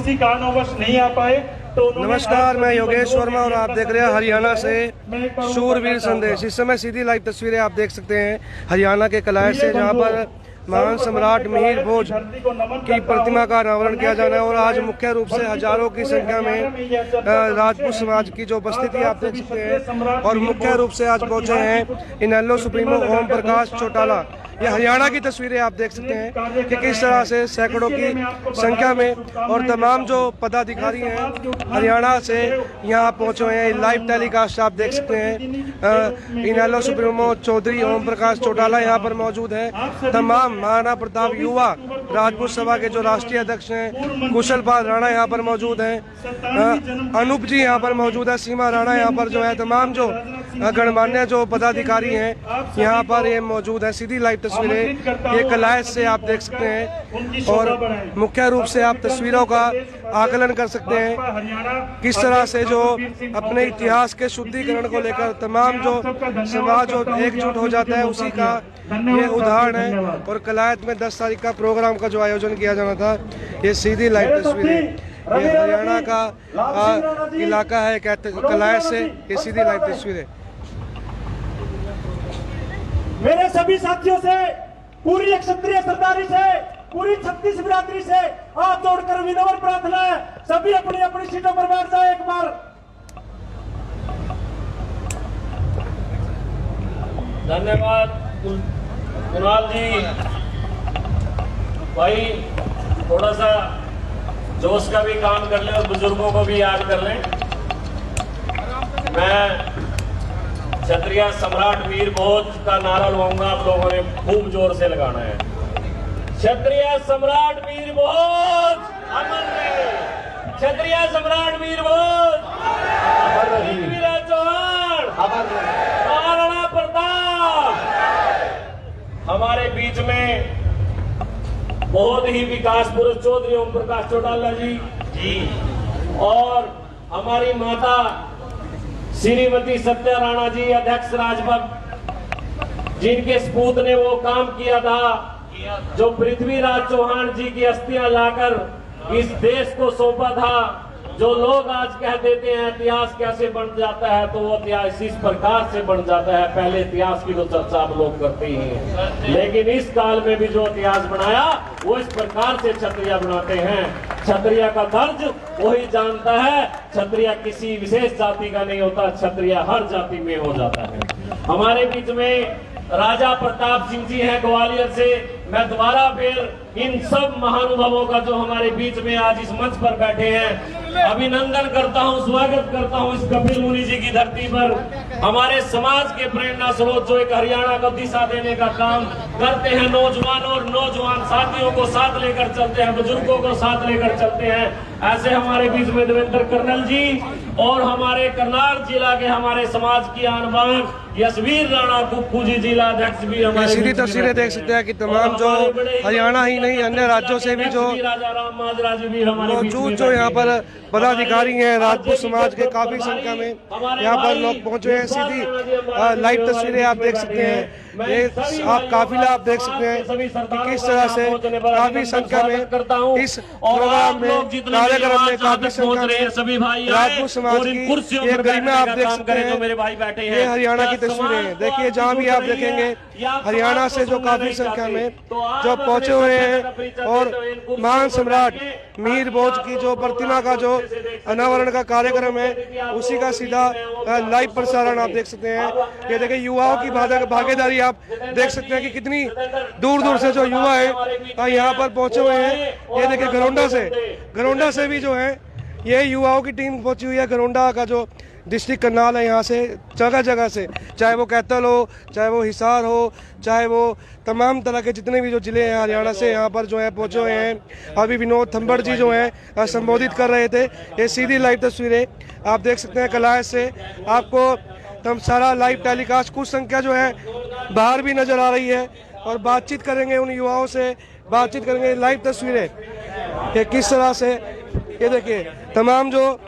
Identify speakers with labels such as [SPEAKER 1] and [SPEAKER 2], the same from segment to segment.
[SPEAKER 1] किसी कारणवश नहीं आ पाए तो
[SPEAKER 2] नमस्कार, मैं योगेश वर्मा और आप देख रहे हैं हरियाणा से शूरवीर संदेश। इस समय सीधी लाइव तस्वीरें आप देख सकते हैं हरियाणा के कलाय से, जहां पर महान सम्राट मिहिर भोज की प्रतिमा का अनावरण किया जाना है। और आज मुख्य रूप से हजारों की संख्या में राजपूत समाज की जो उपस्थिति आप देख सकते हैं, और मुख्य रूप से आज पहुंचे हैं इनेलो सुप्रीमो ओम प्रकाश चौटाला। ये हरियाणा की तस्वीरें आप देख सकते हैं कि किस तरह से सैकड़ों की संख्या में और तमाम जो पदाधिकारी हैं हरियाणा से यहाँ पहुँचे हुए हैं। लाइव टेलीकास्ट आप देख सकते हैं। इनेलो सुप्रीमो चौधरी ओम प्रकाश चौटाला यहाँ पर मौजूद है। तमाम महाराणा प्रताप युवा राजपूत सभा के जो राष्ट्रीय अध्यक्ष हैं कुशल पाल राणा यहाँ पर मौजूद हैं। अनूप जी यहाँ पर मौजूद है। सीमा राणा यहाँ पर जो है, तमाम जो गणमान्य जो पदाधिकारी हैं यहाँ पर ये मौजूद है। सीधी लाइव तस्वीरें ये कलायत से आप देख सकते हैं, और मुख्य रूप से आप तस्वीरों का आकलन कर सकते हैं किस तरह से जो अपने इतिहास के शुद्धिकरण को लेकर तमाम जो समाज और एकजुट हो जाता है, उसी का ये उदाहरण है। और कलायत में 10 तारीख का प्रोग्राम का जो आयोजन किया जाना था, ये सीधी लाइव तस्वीरें, ये हरियाणा का इलाका है कलायत से, ये सीधी लाइव तस्वीरें।
[SPEAKER 3] मेरे सभी साथियों से, पूरी क्षत्रिय सरदारी से, पूरी छत्तीस बिरादरी से हाथ जोड़कर विनम्र प्रार्थना है, सभी अपनी अपनी सीटों पर बैठ जाए एक बार।
[SPEAKER 4] धन्यवाद कुणाल जी। भाई थोड़ा सा जोश का भी काम कर लें और बुजुर्गों को भी याद कर लें। मैं क्षत्रिय सम्राट वीर भोज का नारा लगाऊंगा, आप लोगों ने खूब जोर से लगाना है। क्षत्रिय सम्राट वीर भोज अमर रहे, क्षत्रिय सम्राट वीर भोज अमर रहे, पृथ्वीराज चौहान अमर रहे, महाराणा प्रताप। हमारे बीच में बहुत ही विकास पुरुष चौधरी ओम प्रकाश चौटाला जी और हमारी माता श्रीमती सत्या राणा जी, अध्यक्ष राजभवन, जिनके सपूत ने वो काम किया था जो पृथ्वीराज चौहान जी की अस्थियां लाकर इस देश को सौंपा था। जो लोग आज कह देते हैं इतिहास कैसे बन जाता है, तो वो इतिहास इस प्रकार से बन जाता है। पहले इतिहास की तो चर्चा आप लोग करते ही हैं, लेकिन इस काल में भी जो इतिहास बनाया वो इस प्रकार से क्षत्रिय बनाते हैं। क्षत्रिय का दर्ज वही जानता है, क्षत्रिय किसी विशेष जाति का नहीं होता, क्षत्रिय हर जाति में हो जाता है। हमारे बीच में राजा प्रताप सिंह जी हैं ग्वालियर से। मैं दोबारा फिर इन सब महानुभावों का जो हमारे बीच में आज इस मंच पर बैठे हैं अभिनंदन करता हूं, स्वागत करता हूं इस कपिल मुनि जी की धरती पर। हमारे समाज के प्रेरणा स्रोत जो एक हरियाणा को दिशा देने का काम करते हैं, नौजवानों और नौजवान साथियों को साथ लेकर चलते हैं, बुजुर्गों को साथ लेकर चलते हैं। ऐसे हमारे बीच में देवेंद्र कर्नल जी और हमारे करनाल जिला के हमारे समाज की आन बान यशवीर राणा कुप्पू जी जिला अध्यक्ष भी हमारे
[SPEAKER 2] सीधी तस्वीरें देख सकते हैं कि तमाम जो हरियाणा ही नहीं अन्य राज्यों से भी जो मौजूद जो यहाँ पर पदाधिकारी हैं राजपूत समाज के काफी संख्या में यहाँ पर लोग पहुंचे हैं। सीधी लाइव तस्वीरें आप देख सकते हैं, ये आप काफिला आप देख सकते हैं कि किस तरह से काफी संख्या में इस प्रोग्राम में कार्यक्रम में काफी संख्या में राजपूत समाज की ये गरिमा आप देख सकते हैं। ये हरियाणा की तस्वीरें हैं, देखिए जहाँ भी आप देखेंगे हरियाणा से जो काफी संख्या में जो पहुंचे हुए हैं। और महान सम्राट मिहिर भोज की जो प्रतिमा का जो अनावरण का कार्यक्रम है उसी का सीधा लाइव प्रसारण आप देख सकते हैं। ये देखिए युवाओं की भागीदारी आप देख सकते हैं कि कितनी दूर दूर से जो युवा है यहाँ पर पहुंचे हुए हैं। ये देखिए घरोंडा से भी जो है ये युवाओं की टीम पहुंची हुई है। घरोंडा का जो डिस्ट्रिक्ट करनाल है, यहाँ से जगह जगह से, चाहे वो कैथल हो, चाहे वो हिसार हो, चाहे वो तमाम तरह के जितने भी जो जिले हैं हरियाणा से यहाँ पर जो है पहुँचे हुए हैं। अभी विनोद थंबड़ जी जो हैं संबोधित कर रहे थे। ये सीधी लाइव तस्वीरें आप देख सकते हैं कलायत से। आपको तम सारा लाइव टेलीकास्ट कुछ संख्या जो है बाहर भी नज़र आ रही है, और बातचीत करेंगे उन युवाओं से, बातचीत करेंगे। लाइव तस्वीरें ये किस तरह से, ये देखिए तमाम जो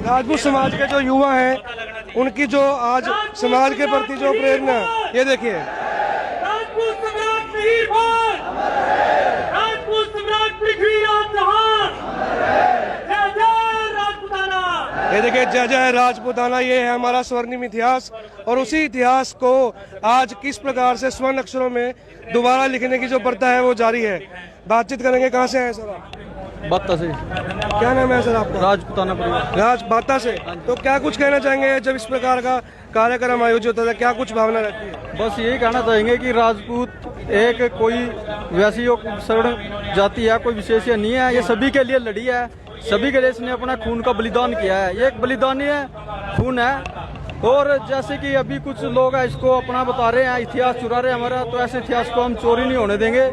[SPEAKER 2] राजपूत समाज के जो युवा हैं उनकी जो आज समाज के प्रति जो प्रेरणा, ये देखिए
[SPEAKER 3] राजपूत सम्राट मिहिर भोज, राजपूत सम्राट पृथ्वीराज चौहान।
[SPEAKER 2] ये देखिए जय जय राजपूताना, ये है हमारा स्वर्णिम इतिहास और उसी इतिहास को आज किस प्रकार से स्वर्ण अक्षरों में दोबारा लिखने की जो प्रथा है वो जारी है। बातचीत करेंगे। कहाँ से आए सर आप?
[SPEAKER 5] बाता से।
[SPEAKER 2] क्या नाम है सर आपका?
[SPEAKER 5] राजपूताना परिवार।
[SPEAKER 2] राज बाता से। तो क्या कुछ कहना चाहेंगे जब इस प्रकार का कार्यक्रम आयोजित होता है, क्या कुछ भावना रहती है?
[SPEAKER 5] बस यही कहना चाहेंगे कि राजपूत एक कोई वैसी शरण जाति है, कोई विशेष नहीं है। ये सभी के लिए लड़ी है, सभी के लिए इसने अपना खून का बलिदान किया है। ये एक बलिदानी है, खून है। और जैसे कि अभी कुछ लोग हैं इसको अपना बता रहे हैं, इतिहास चुरा रहे हैं हमारा, तो ऐसे इतिहास को हम चोरी नहीं होने देंगे।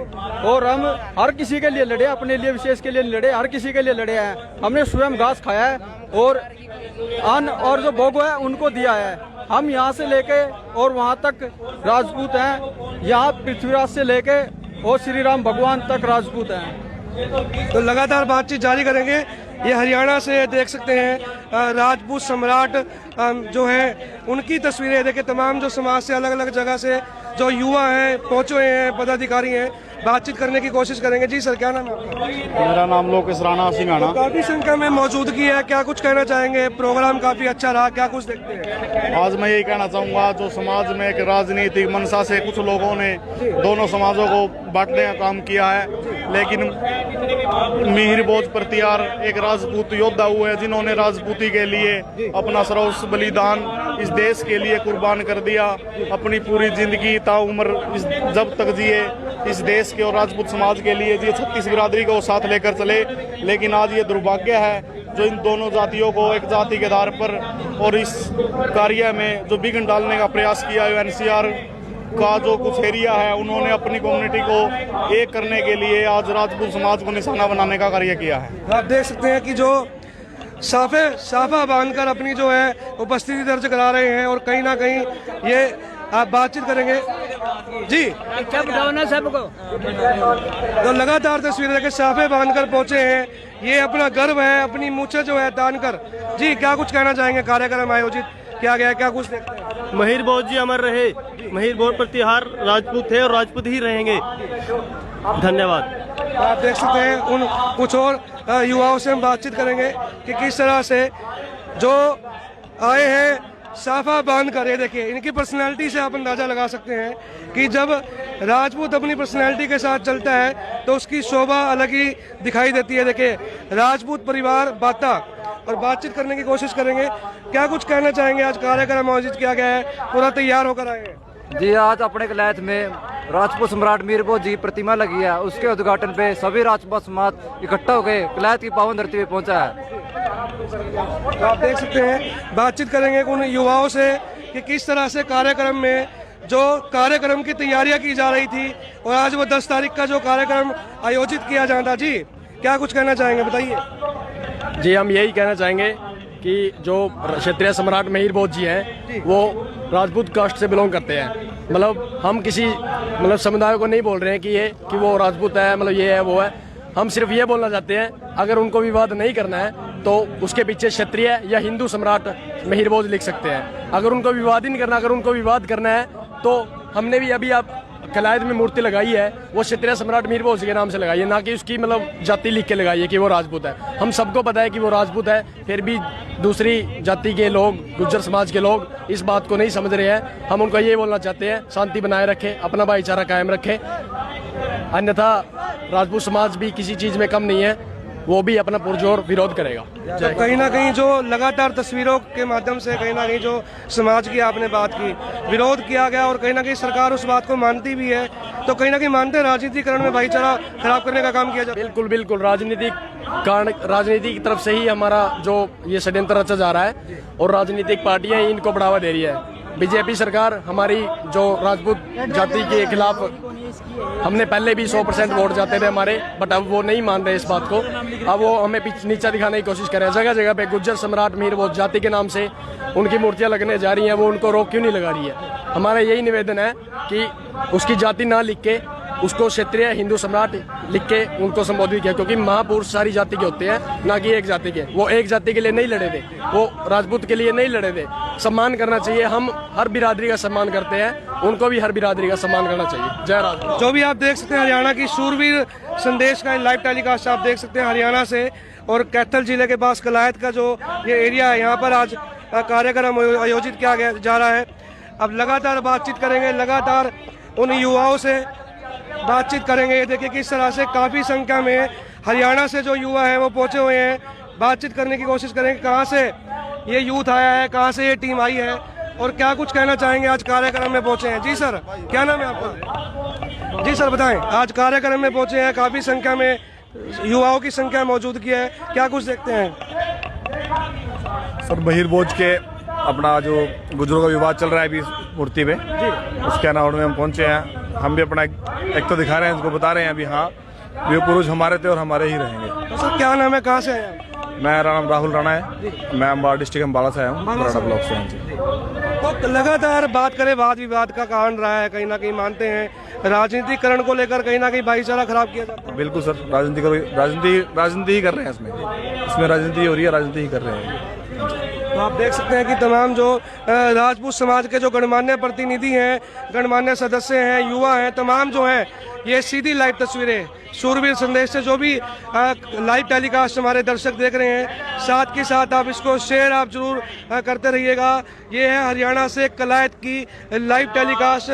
[SPEAKER 5] और हम हर किसी के लिए लड़े, अपने लिए विशेष के लिए लड़े, हर किसी के लिए लड़े हैं। हमने स्वयं घास खाया है और अन्न और जो भोग है उनको दिया है। हम यहाँ से लेके और वहाँ तक राजपूत हैं, यहाँ पृथ्वीराज से लेके और श्री राम भगवान तक राजपूत हैं।
[SPEAKER 2] तो लगातार बातचीत जारी करेंगे। ये हरियाणा से देख सकते हैं राजपूत सम्राट जो है उनकी तस्वीरें देखिए। तमाम जो समाज से अलग अलग जगह से जो युवा हैं पहुंचे हुए हैं, पदाधिकारी हैं, बातचीत करने की कोशिश करेंगे। जी सर, क्या नाम है आपका?
[SPEAKER 6] मेरा नाम लोकेश राणा सिंघाना।
[SPEAKER 2] काफी संख्या में मौजूदगी है, क्या कुछ कहना चाहेंगे? प्रोग्राम काफी अच्छा रहा, क्या कुछ देखते हैं?
[SPEAKER 6] आज मैं यही कहना चाहूँगा, जो समाज में एक राजनीतिक मंशा से कुछ लोगों ने दोनों समाजों को बांटने का काम किया है, लेकिन मिहिर भोज प्रतिहार एक राजपूत योद्धा हुए हैं जिन्होंने राजपूती के लिए अपना सर्वस्व बलिदान इस देश के लिए कुर्बान कर दिया। अपनी पूरी जिंदगी ताउम्र जब तक जिए इस देश के और राजपूत समाज के लिए जिए, 36 बिरादरी को साथ लेकर चले। लेकिन आज ये दुर्भाग्य है जो इन दोनों जातियों को एक जाति के आधार पर और इस कार्य में जो विघ्न डालने का प्रयास किया है। एनसीआर का जो कुछ एरिया है उन्होंने अपनी कम्युनिटी को एक करने के लिए आज राजपूत समाज को निशाना बनाने का कार्य किया है।
[SPEAKER 2] आप देख सकते हैं कि जो साफा बांधकर अपनी जो है उपस्थिति दर्ज करा रहे हैं और कहीं ना कहीं ये आप बातचीत करेंगे। जी
[SPEAKER 7] क्या बताओ सबको।
[SPEAKER 2] तो लगातार तस्वीरें देखे साफे बांधकर पहुंचे हैं, ये अपना गर्व है, अपनी मूछें जो है तान कर। जी क्या कुछ कहना चाहेंगे? कार्यक्रम आयोजित किया गया, क्या कुछ देखते हैं?
[SPEAKER 8] महिर भोज जी अमर रहे। महिर भोज प्रतिहार राजपूत थे और राजपूत ही रहेंगे। धन्यवाद।
[SPEAKER 2] आप देख सकते हैं उन कुछ और युवाओं से हम बातचीत करेंगे कि किस तरह से जो आए हैं साफा बांध कर। ये देखिए इनकी पर्सनैलिटी से आप अंदाजा लगा सकते हैं कि जब राजपूत अपनी पर्सनैलिटी के साथ चलता है तो उसकी शोभा अलग ही दिखाई देती है। देखिए राजपूत परिवार बाता, और बातचीत करने की कोशिश करेंगे। क्या कुछ कहना चाहेंगे? आज कार्यक्रम आयोजित किया गया है, पूरा तैयार होकर आए हैं।
[SPEAKER 9] जी आज अपने कलैत में राजपूत सम्राट मीर भोज जी प्रतिमा लगी है, उसके उद्घाटन पे सभी राजपूत समाज इकट्ठा हो गए कलैत की पावन धरती पे पहुंचा है।
[SPEAKER 2] तो आप देख सकते हैं बातचीत करेंगे उन युवाओं से कि किस तरह से कार्यक्रम में जो कार्यक्रम की तैयारियां की जा रही थी और आज वो 10 तारीख का जो कार्यक्रम आयोजित किया जाता। जी क्या कुछ कहना चाहेंगे, बताइए।
[SPEAKER 8] जी हम यही कहना चाहेंगे कि जो क्षत्रिय सम्राट महिर भोज जी हैं वो राजपूत कास्ट से बिलोंग करते हैं। मतलब हम किसी समुदाय को नहीं बोल रहे हैं कि वो राजपूत है, मतलब ये है वो है। हम सिर्फ ये बोलना चाहते हैं अगर उनको विवाद नहीं करना है तो उसके पीछे क्षत्रिय या हिंदू सम्राट महिर भोज लिख सकते हैं। अगर उनको विवाद ही नहीं करना, अगर उनको विवाद करना है तो हमने भी अभी आप कलायत में मूर्ति लगाई है, वो क्षत्रिय सम्राट मीर भोज के नाम से लगाई है, ना कि उसकी जाति लिख के लगाई है कि वो राजपूत है। हम सबको पता है कि वो राजपूत है, फिर भी दूसरी जाति के लोग, गुज्जर समाज के लोग इस बात को नहीं समझ रहे हैं। हम उनको ये बोलना चाहते हैं शांति बनाए रखें, अपना भाईचारा कायम रखें, अन्यथा राजपूत समाज भी किसी चीज़ में कम नहीं है, वो भी अपना पुरजोर विरोध करेगा।
[SPEAKER 2] तो कहीं ना कहीं जो लगातार तस्वीरों के माध्यम से कहीं ना कहीं जो समाज की आपने बात की, विरोध किया गया और कहीं ना कहीं सरकार उस बात को मानती भी है, तो कहीं ना कहीं मानते हैं राजनीतिकरण में भाईचारा खराब करने का काम किया जाए।
[SPEAKER 8] बिल्कुल बिल्कुल, राजनीति की तरफ से ही हमारा जो ये षड्यंत्र रचा जा रहा है और राजनीतिक पार्टियां इनको बढ़ावा दे रही है। बीजेपी सरकार हमारी जो राजपूत जाति के खिलाफ, हमने पहले भी 100% वोट जाते थे हमारे, बट अब वो नहीं मान रहे इस बात को। अब वो हमें नीचा दिखाने की कोशिश कर रहे हैं। जगह जगह पे गुज्जर सम्राट मीर भोज जाति के नाम से उनकी मूर्तियां लगने जा रही हैं, वो उनको रोक क्यों नहीं लगा रही है? हमारा यही निवेदन है कि उसकी जाति ना लिख के उसको क्षेत्रीय हिंदू सम्राट लिख के उनको संबोधित किया, क्योंकि महापुरुष सारी जाति के होते हैं, ना कि एक जाति के। वो एक जाति के लिए नहीं लड़े थे, वो राजपूत के लिए नहीं लड़े थे, सम्मान करना चाहिए। हम हर बिरादरी का सम्मान करते हैं, उनको भी हर बिरादरी का सम्मान करना चाहिए। जय राजपूत।
[SPEAKER 2] जो भी आप देख सकते हैं हरियाणा की शूरवीर संदेश का लाइव टेलीकास्ट आप देख सकते हैं हरियाणा से, और कैथल जिले के पास कलायत का जो ये एरिया है, यहाँ पर आज कार्यक्रम आयोजित किया गया जा रहा है। अब लगातार बातचीत करेंगे, लगातार उन युवाओं से बातचीत करेंगे। ये देखिए किस तरह से काफ़ी संख्या में हरियाणा से जो युवा हैं वो पहुंचे हुए हैं। बातचीत करने की कोशिश करेंगे कहाँ से ये यूथ आया है, कहाँ से ये टीम आई है और क्या कुछ कहना चाहेंगे। आज कार्यक्रम में पहुंचे हैं। जी सर, क्या नाम है आपका? जी सर बताएं। आज कार्यक्रम में पहुंचे हैं, काफ़ी संख्या में युवाओं की संख्या मौजूदगी है, क्या कुछ देखते हैं?
[SPEAKER 6] सर महिर भोज के अपना जो गुजरों का विवाद चल रहा है अभी मूर्ति पे, उसके अनावरण में हम पहुंचे हैं। हम भी अपना एक तो दिखा रहे हैं, उनको बता रहे हैं अभी हाँ ये पुरुष हमारे थे और हमारे ही रहेंगे।
[SPEAKER 2] तो सर क्या नाम है, कहाँ से आए?
[SPEAKER 6] मेरा नाम राहुल राणा है, मैं अम्बाला डिस्ट्रिक्ट अम्बाला से आया हूँ, बराड़ा ब्लॉक से हूँ।
[SPEAKER 2] तो लगातार बात करें, वाद विवाद का कारण रहा है, कहीं ना कहीं मानते हैं राजनीतिकरण को लेकर कहीं ना कहीं भाईचारा खराब किया जाता है।
[SPEAKER 6] बिल्कुल सर, राजनीति ही कर रहे हैं इसमें राजनीति हो रही है, राजनीति ही कर रहे हैं।
[SPEAKER 2] तो आप देख सकते हैं कि तमाम जो राजपूत समाज के जो गणमान्य प्रतिनिधि हैं, गणमान्य सदस्य हैं, युवा हैं, तमाम जो हैं, ये सीधी लाइव तस्वीरें शूरवीर संदेश से जो भी लाइव टेलीकास्ट हमारे दर्शक देख रहे हैं, साथ के साथ आप इसको शेयर आप जरूर करते रहिएगा। ये है हरियाणा से कलायत की लाइव टेलीकास्ट।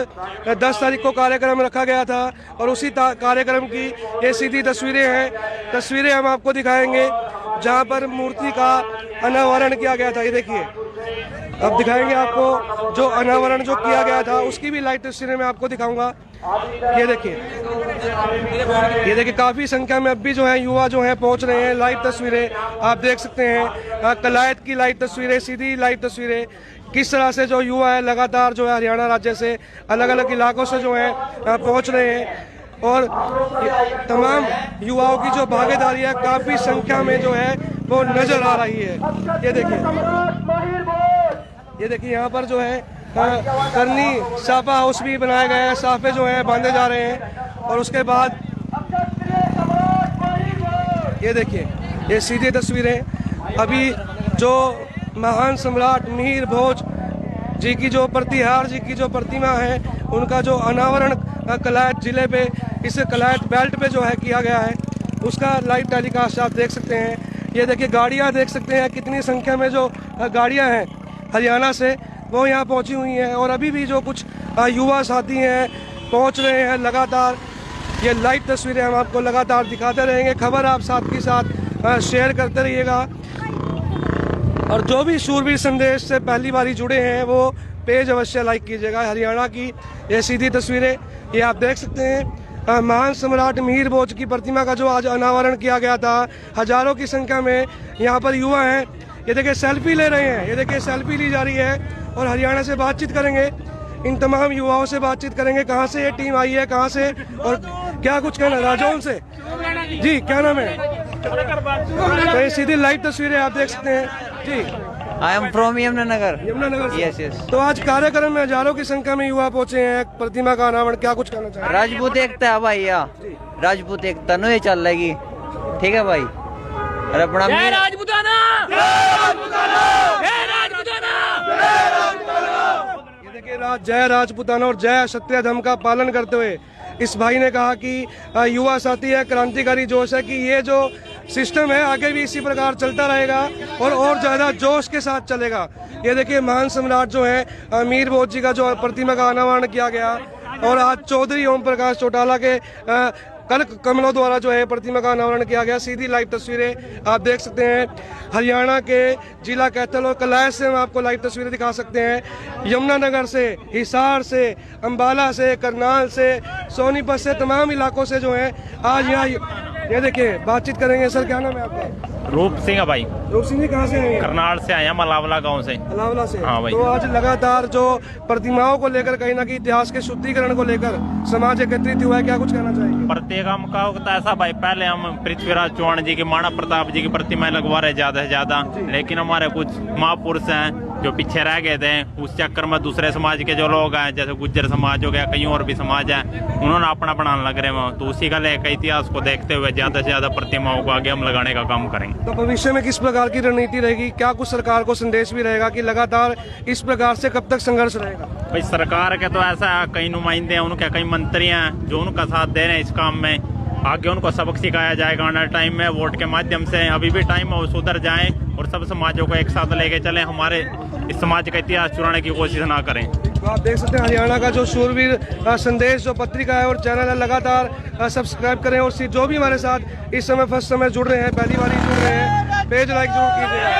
[SPEAKER 2] 10 तारीख को कार्यक्रम रखा गया था और उसी कार्यक्रम की ये सीधी तस्वीरें हैं। तस्वीरें हम आपको दिखाएंगे जहाँ पर मूर्ति का अनावरण किया गया था। ये देखिए, अब दिखाएंगे आपको जो अनावरण जो किया गया था उसकी भी लाइव तस्वीरें मैं आपको दिखाऊंगा। ये देखिए काफी संख्या में अब भी जो है युवा जो है पहुंच रहे हैं। लाइव तस्वीरें आप देख सकते हैं, कलायत की लाइव तस्वीरें, सीधी लाइव तस्वीरें, किस तरह से जो युवा है लगातार जो है हरियाणा राज्य से अलग अलग इलाकों से जो है पहुंच रहे हैं और तमाम युवाओं की जो भागीदारी है काफी संख्या में जो है वो नजर आ रही है। ये देखिए यहाँ पर जो है करनी साफा हाउस भी बनाया गया है, साफे जो हैं बांधे जा रहे हैं और उसके बाद ये देखिए ये सीधी तस्वीरें अभी जो महान सम्राट मिहिर भोज जी की जो प्रतिहार जी की जो प्रतिमा है उनका जो अनावरण कलायत जिले पे इस कलायत बेल्ट पे जो है किया गया है उसका लाइव टेलीकास्ट आप देख सकते हैं। ये देखिए गाड़ियां देख सकते हैं, कितनी संख्या में जो गाड़ियां हैं हरियाणा से वो यहाँ पहुंची हुई हैं और अभी भी जो कुछ युवा साथी हैं पहुंच रहे हैं लगातार। ये लाइव तस्वीरें हम आपको लगातार दिखाते रहेंगे, खबर आप साथ के साथ शेयर करते रहिएगा। और जो भी शूरवीर संदेश से पहली बारी जुड़े हैं वो पेज अवश्य लाइक कीजिएगा। हरियाणा की ये सीधी तस्वीरें ये आप देख सकते हैं। महान सम्राट मिहिर भोज की प्रतिमा का जो आज अनावरण किया गया था, हजारों की संख्या में यहाँ पर युवा हैं। ये देखिए सेल्फी ले रहे हैं, ये देखिए सेल्फी ली जा रही है और हरियाणा से बातचीत करेंगे, इन तमाम युवाओं से बातचीत करेंगे कहाँ से ये टीम आई है, कहाँ से और क्या कुछ कहना। राजौन से जी, क्या नाम है? तो ये सीधी लाइव तस्वीरें आप देख सकते हैं जी।
[SPEAKER 7] I am from Yamunanagar.
[SPEAKER 2] Yamunanagar से?
[SPEAKER 7] Yes yes.
[SPEAKER 2] तो आज कार्यक्रम में हजारों की संख्या में युवा पहुंचे हैं, प्रतिमा का अनावरण, क्या कुछ कहना चाहिए?
[SPEAKER 7] राजपूत एकता है भाई, या राजपूत एकता नो ये चल रहेगी, ठीक है भाई। अरे अपना
[SPEAKER 2] ये देखिए जय राजपूताना और जय क्षत्रिय धर्म का पालन करते हुए इस भाई ने कहा कि युवा साथी है, क्रांतिकारी जोश है कि ये जो सिस्टम है आगे भी इसी प्रकार चलता रहेगा और ज्यादा जोश के साथ चलेगा। ये देखिए महान सम्राट जो है मिहिर भोज जी का जो प्रतिमा का अनावरण किया गया और आज चौधरी ओम प्रकाश चौटाला के कल कमलों द्वारा जो है प्रतिमा का अनावरण किया गया। सीधी लाइव तस्वीरें आप देख सकते हैं। हरियाणा के जिला कैथल और कलायत से हम आपको लाइव तस्वीरें दिखा सकते हैं। यमुनानगर से, हिसार से, अम्बाला से, करनाल से, सोनीपत से, तमाम इलाकों से जो है आज यहाँ ये देखिए बातचीत करेंगे। सर क्या नाम है आपका?
[SPEAKER 10] रूप सिंह है भाई।
[SPEAKER 2] रूप सिंह जी कहाँ से आए?
[SPEAKER 10] करनाल से आया, मलावला गांव से।
[SPEAKER 2] मलावला से?
[SPEAKER 10] हाँ भाई।
[SPEAKER 2] तो आज लगातार जो प्रतिमाओं को लेकर कहीं ना कहीं इतिहास के शुद्धिकरण को लेकर समाज एकत्रित हुआ है, क्या कुछ कहना चाहिए?
[SPEAKER 10] प्रत्येक हम का होता है ऐसा भाई, पहले हम पृथ्वीराज चौहान जी की, माणा प्रताप जी की प्रतिमाएं लगवा रहे ज्यादा से ज्यादा, लेकिन हमारे कुछ महापुरुष हैं जो पीछे रह गए थे, उस चक्कर में दूसरे समाज के जो लोग हैं जैसे गुज्जर समाज हो गया, कई और भी समाज है, उन्होंने अपना बनाने लग रहे हैं। तो उसी का लेकर इतिहास को देखते हुए ज्यादा से ज्यादा प्रतिमाओं को आगे हम लगाने का काम करेंगे।
[SPEAKER 2] तो भविष्य में किस प्रकार की रणनीति रहेगी, क्या कुछ सरकार को संदेश भी रहेगा कि लगातार इस प्रकार से कब तक संघर्ष रहेगा?
[SPEAKER 10] भाई सरकार के तो ऐसा है, कई नुमाइंदे हैं उनके, कई मंत्री हैं जो उनका साथ दे रहे हैं इस काम में। आगे उनको सबक सिखाया जाएगा आने वाले टाइम में वोट के माध्यम से। अभी भी टाइम है वो सुधर जाएं और सब समाजों को एक साथ लेके चलें, हमारे इस समाज का इतिहास चुराने की कोशिश ना करें।
[SPEAKER 2] तो आप देख सकते हैं हरियाणा का जो शूरवीर संदेश जो पत्रिका है और चैनल है, लगातार सब्सक्राइब करें और जो भी हमारे साथ इस समय फर्स्ट समय जुड़ रहे हैं, पहली बार ही जुड़ रहे हैं, पेज लाइक जरूर कीजिएगा।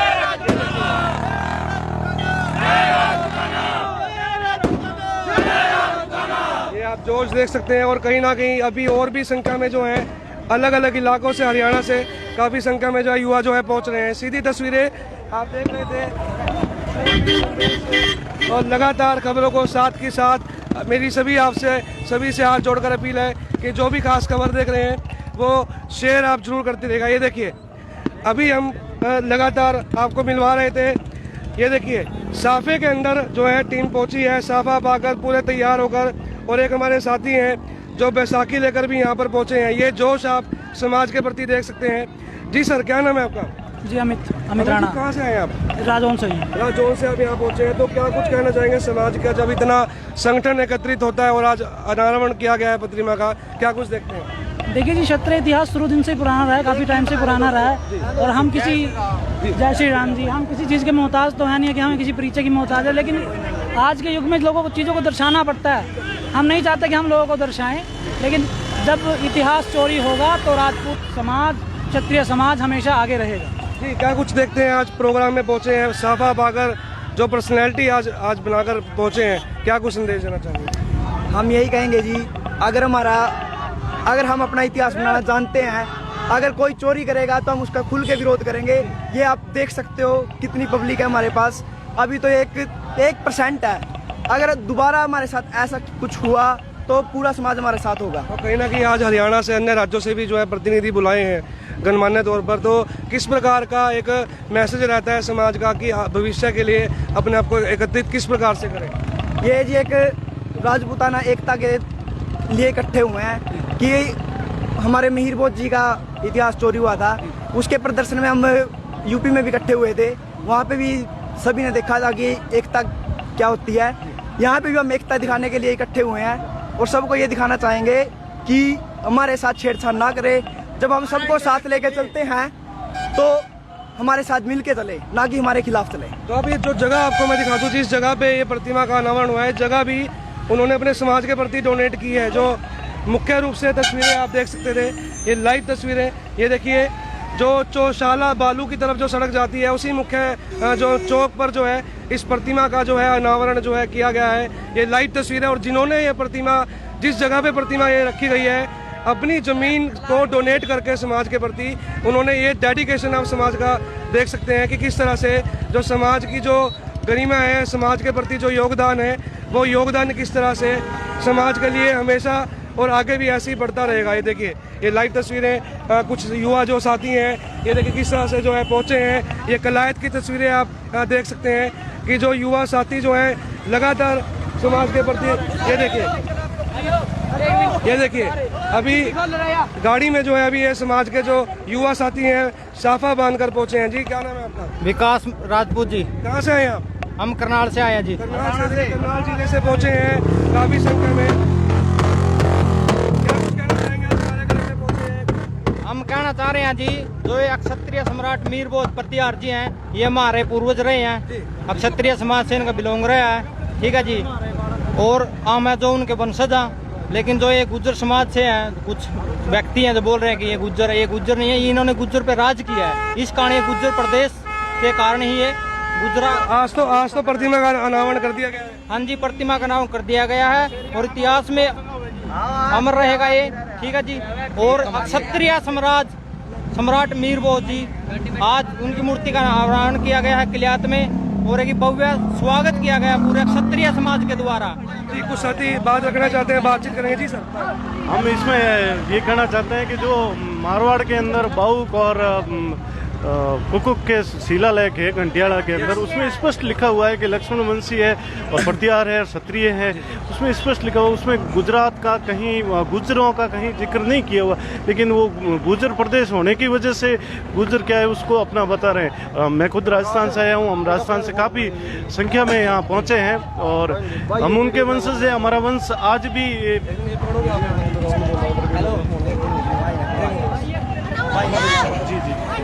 [SPEAKER 2] ये आप जोश देख सकते हैं और कहीं ना कहीं अभी और भी संख्या में जो है अलग अलग इलाकों से, हरियाणा से काफ़ी संख्या में जो है युवा जो है पहुंच रहे हैं। सीधी तस्वीरें आप देख रहे थे और लगातार खबरों को साथ के साथ मेरी सभी से हाथ जोड़कर अपील है कि जो भी खास खबर देख रहे हैं वो शेयर आप जरूर करते रहेगा। ये देखिए अभी हम लगातार आपको मिलवा रहे थे, ये देखिए साफे के अंदर जो है टीम पहुंची है, साफा पाकर पूरे तैयार होकर, और एक हमारे साथी हैं जो बैसाखी लेकर भी यहाँ पर पहुंचे हैं। ये जोश आप समाज के प्रति देख सकते हैं। जी सर, क्या नाम है आपका?
[SPEAKER 11] जी अमित राणा।
[SPEAKER 2] कहाँ से आए आप?
[SPEAKER 11] राजौन से।
[SPEAKER 2] राजौन से आप यहाँ पहुंचे हैं, तो क्या कुछ कहना चाहेंगे समाज का जब इतना संगठन एकत्रित होता है और आज अनावरण किया गया है प्रतिमा का, क्या कुछ देखते हैं?
[SPEAKER 11] देखिए जी, क्षत्रिय इतिहास शुरू दिन से पुराना रहा है, काफ़ी टाइम से पुराना रहा है और हम किसी, जय श्री राम जी, हम किसी चीज़ के मोहताज तो है नहीं कि हमें किसी परिचय की मोहताज है, लेकिन आज के युग में लोगों को चीज़ों को दर्शाना पड़ता है। हम नहीं चाहते कि हम लोगों को दर्शाएं, लेकिन जब इतिहास चोरी होगा तो राजपूत समाज, क्षत्रिय समाज हमेशा आगे रहेगा।
[SPEAKER 2] जी, क्या कुछ देखते हैं? आज प्रोग्राम में पहुंचे हैं साफा बागर जो पर्सनैलिटी आज बनाकर पहुंचे हैं, क्या कुछ संदेश देना चाहेंगे?
[SPEAKER 12] हम यही कहेंगे जी, अगर हम अपना इतिहास बनाना जानते हैं, अगर कोई चोरी करेगा तो हम उसका खुल के विरोध करेंगे। ये आप देख सकते हो कितनी पब्लिक है हमारे पास, अभी तो 1% है। अगर दोबारा हमारे साथ ऐसा कुछ हुआ तो पूरा समाज हमारे साथ होगा।
[SPEAKER 2] और कहीं ना कहीं आज हरियाणा से, अन्य राज्यों से भी जो है प्रतिनिधि बुलाए हैं गणमान्य तौर पर, तो किस प्रकार का एक मैसेज रहता है समाज का कि भविष्य के लिए अपने आप को एकत्रित किस प्रकार से करें?
[SPEAKER 12] ये जी एक राजपूताना एकता के लिए इकट्ठे हुए हैं कि हमारे मिहिर भोज जी का इतिहास चोरी हुआ था, उसके प्रदर्शन में हम यूपी में भी इकट्ठे हुए थे। वहाँ पे भी सभी ने देखा था कि एकता क्या होती है। यहाँ पे भी हम एकता दिखाने के लिए इकट्ठे हुए हैं और सबको ये दिखाना चाहेंगे कि हमारे साथ छेड़छाड़ ना करे। जब हम सबको साथ लेके चलते हैं तो हमारे साथ मिल के चले, ना कि हमारे खिलाफ चले।
[SPEAKER 2] तो अभी जो जगह आपको मैं दिखा दूँ, जिस जगह पे ये प्रतिमा का अनावरण हुआ है, जगह भी उन्होंने अपने समाज के प्रति डोनेट की है। जो मुख्य रूप से तस्वीरें आप देख सकते थे, ये लाइव तस्वीरें, ये देखिए जो चौशाला बालू की तरफ जो सड़क जाती है, उसी मुख्य जो चौक पर जो है इस प्रतिमा का जो है अनावरण जो है किया गया है। ये लाइव तस्वीरें, और जिन्होंने ये प्रतिमा, जिस जगह पे प्रतिमा ये रखी गई है, अपनी ज़मीन को डोनेट करके समाज के प्रति उन्होंने ये डेडिकेशन आप समाज का देख सकते हैं कि किस तरह से जो समाज की जो गरिमा है, समाज के प्रति जो योगदान है, वो योगदान किस तरह से समाज के लिए हमेशा और आगे भी ऐसे ही बढ़ता रहेगा। ये देखिए ये लाइव तस्वीरें, कुछ युवा जो साथी हैं, ये देखिए किस तरह से जो है पहुँचे हैं। ये कलायत की तस्वीरें आप देख सकते हैं कि जो युवा साथी जो हैं लगातार समाज के प्रति, ये देखिए अभी गाड़ी में जो है अभी ये समाज के जो युवा साथी हैं साफा बांधकर पहुँचे हैं। जी, क्या नाम है आपका?
[SPEAKER 5] विकास राजपूत जी।
[SPEAKER 2] कहाँ से आए आप?
[SPEAKER 5] हम करनाल से आए जी।
[SPEAKER 2] करनाल जिले से पहुँचे हैं काफ़ी संख्या में।
[SPEAKER 5] हम कहना चाह रहे हैं जी, जो ये क्षत्रिय सम्राट मीर भोज प्रतिहार जी हैं, ये हमारे पूर्वज रहे हैं, क्षत्रिय समाज से इनका बिलोंग रहा है, ठीक है जी। और हम है जो उनके वंशज हैं, लेकिन जो ये गुज्जर समाज से हैं, कुछ व्यक्ति हैं जो बोल रहे हैं कि ये गुज्जर है, ये गुज्जर नहीं है। इन्होंने गुज्जर पे राज किया है, इस कारण ये गुज्जर प्रदेश के कारण ही ये गुजरा।
[SPEAKER 2] आज तो प्रतिमा का अनावरण कर दिया गया है।
[SPEAKER 5] हाँ जी, प्रतिमा का अनावरण कर दिया गया है और इतिहास में अमर रहेगा ये, ठीक है जी। और क्षत्रिय सम्राट मीर भोज जी, आज उनकी मूर्ति का अनावरण किया गया है किलियात में और एक भव्य स्वागत किया गया पूरे क्षत्रिय समाज के द्वारा।
[SPEAKER 2] जी, कुछ साथी बात रखना चाहते हैं, बातचीत करेंगे। जी सर,
[SPEAKER 6] हम इसमें ये कहना चाहते हैं कि जो मारवाड़ के अंदर बाउक और कुकुक के शिलालेख है घंटियाला के अंदर, उसमें स्पष्ट लिखा हुआ है कि लक्ष्मण वंशी है और प्रतिहार है, क्षत्रिय है, उसमें स्पष्ट लिखा हुआ। उसमें गुजरात का कहीं, गुजरों का कहीं जिक्र नहीं किया हुआ, लेकिन वो गुजर प्रदेश होने की वजह से गुजर क्या है उसको अपना बता रहे हैं। मैं खुद राजस्थान से आया हूँ, हम राजस्थान से काफ़ी संख्या में यहाँ पहुँचे हैं और हम उनके वंशज हैं। हमारा वंश आज भी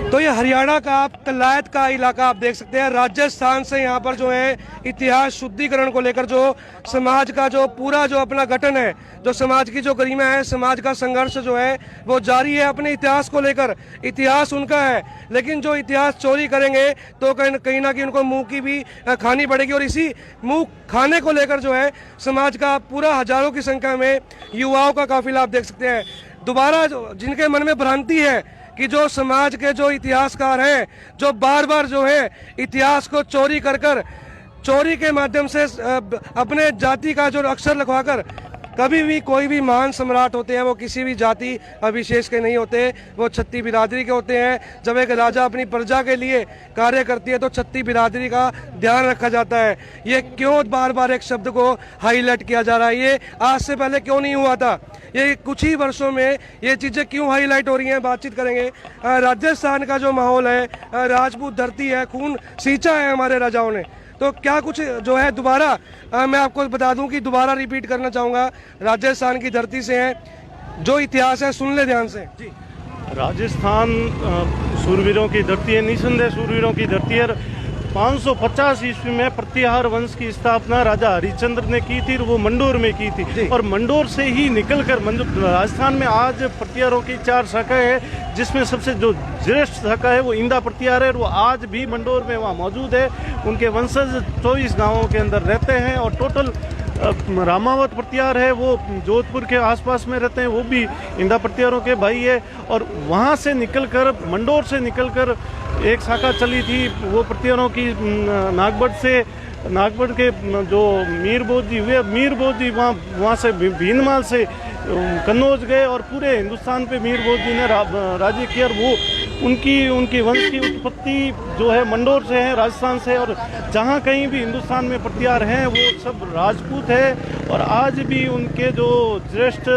[SPEAKER 2] तो ये हरियाणा का आप कलायत का इलाका आप देख सकते हैं। राजस्थान से यहाँ पर जो है इतिहास शुद्धिकरण को लेकर जो समाज का जो पूरा जो अपना गठन है, जो समाज की जो गरिमा है, समाज का संघर्ष जो है वो जारी है अपने इतिहास को लेकर। इतिहास उनका है, लेकिन जो इतिहास चोरी करेंगे तो कहीं ना कहीं उनको मुंह की भी खानी पड़ेगी। और इसी मुंह खाने को लेकर जो है समाज का पूरा हजारों की संख्या में युवाओं का काफिला आप देख सकते हैं। दोबारा जिनके मन में भ्रांति है कि जो समाज के जो इतिहासकार हैं, जो बार बार जो है इतिहास को चोरी चोरी के माध्यम से अपने जाति का जो अक्षर लिखवाकर, कभी भी कोई भी महान सम्राट होते हैं वो किसी भी जाति विशेष के नहीं होते, वो छत्ती बिरादरी के होते हैं। जब एक राजा अपनी प्रजा के लिए कार्य करती है तो छत्ती बिरादरी का ध्यान रखा जाता है। ये क्यों बार बार एक शब्द को हाईलाइट किया जा रहा है? ये आज से पहले क्यों नहीं हुआ था? ये कुछ ही वर्षों में ये चीज़ें क्यों हाईलाइट हो रही हैं? बातचीत करेंगे। राजस्थान का जो माहौल है, राजपूत धरती है, खून सींचा है हमारे राजाओं ने, तो क्या कुछ जो है दोबारा मैं आपको बता दूं कि दोबारा रिपीट करना चाहूँगा, राजस्थान की धरती से है, जो इतिहास है सुन ले ध्यान से जी।
[SPEAKER 6] राजस्थान सूरवीरों की धरती है, निसंदेह सूरवीरों की धरती है। 550 ईस्वी में प्रतिहार वंश की स्थापना राजा हरिश्चंद्र ने की थी, वो मंडोर में की थी। और मंडोर से ही निकलकर राजस्थान में आज प्रतिहारों की 4 शाखाएं हैं, जिसमें सबसे जो ज्येष्ठ शाखा है वो इंदा प्रतिहार है, वो आज भी मंडोर में वहाँ मौजूद है। उनके वंशज 24 गाँवों के अंदर रहते हैं और टोटल रामावत प्रतिहार है वो जोधपुर के आसपास में रहते हैं, वो भी इंदा प्रतिहारों के भाई है। और वहाँ से निकलकर, मंडोर से निकलकर एक शाखा चली थी वो प्रतिहारों की नागबढ़ के जो मीरबोध जी हुए, मीरबोध जी वहाँ से भीनमाल से कन्नौज गए और पूरे हिंदुस्तान पे मीरबोध जी ने राज्य किया। और वो उनकी वंश की उत्पत्ति जो है मंडोर से है, राजस्थान से। और जहाँ कहीं भी हिंदुस्तान में प्रतिहार हैं वो सब राजपूत है। और आज भी उनके जो श्रेष्ठ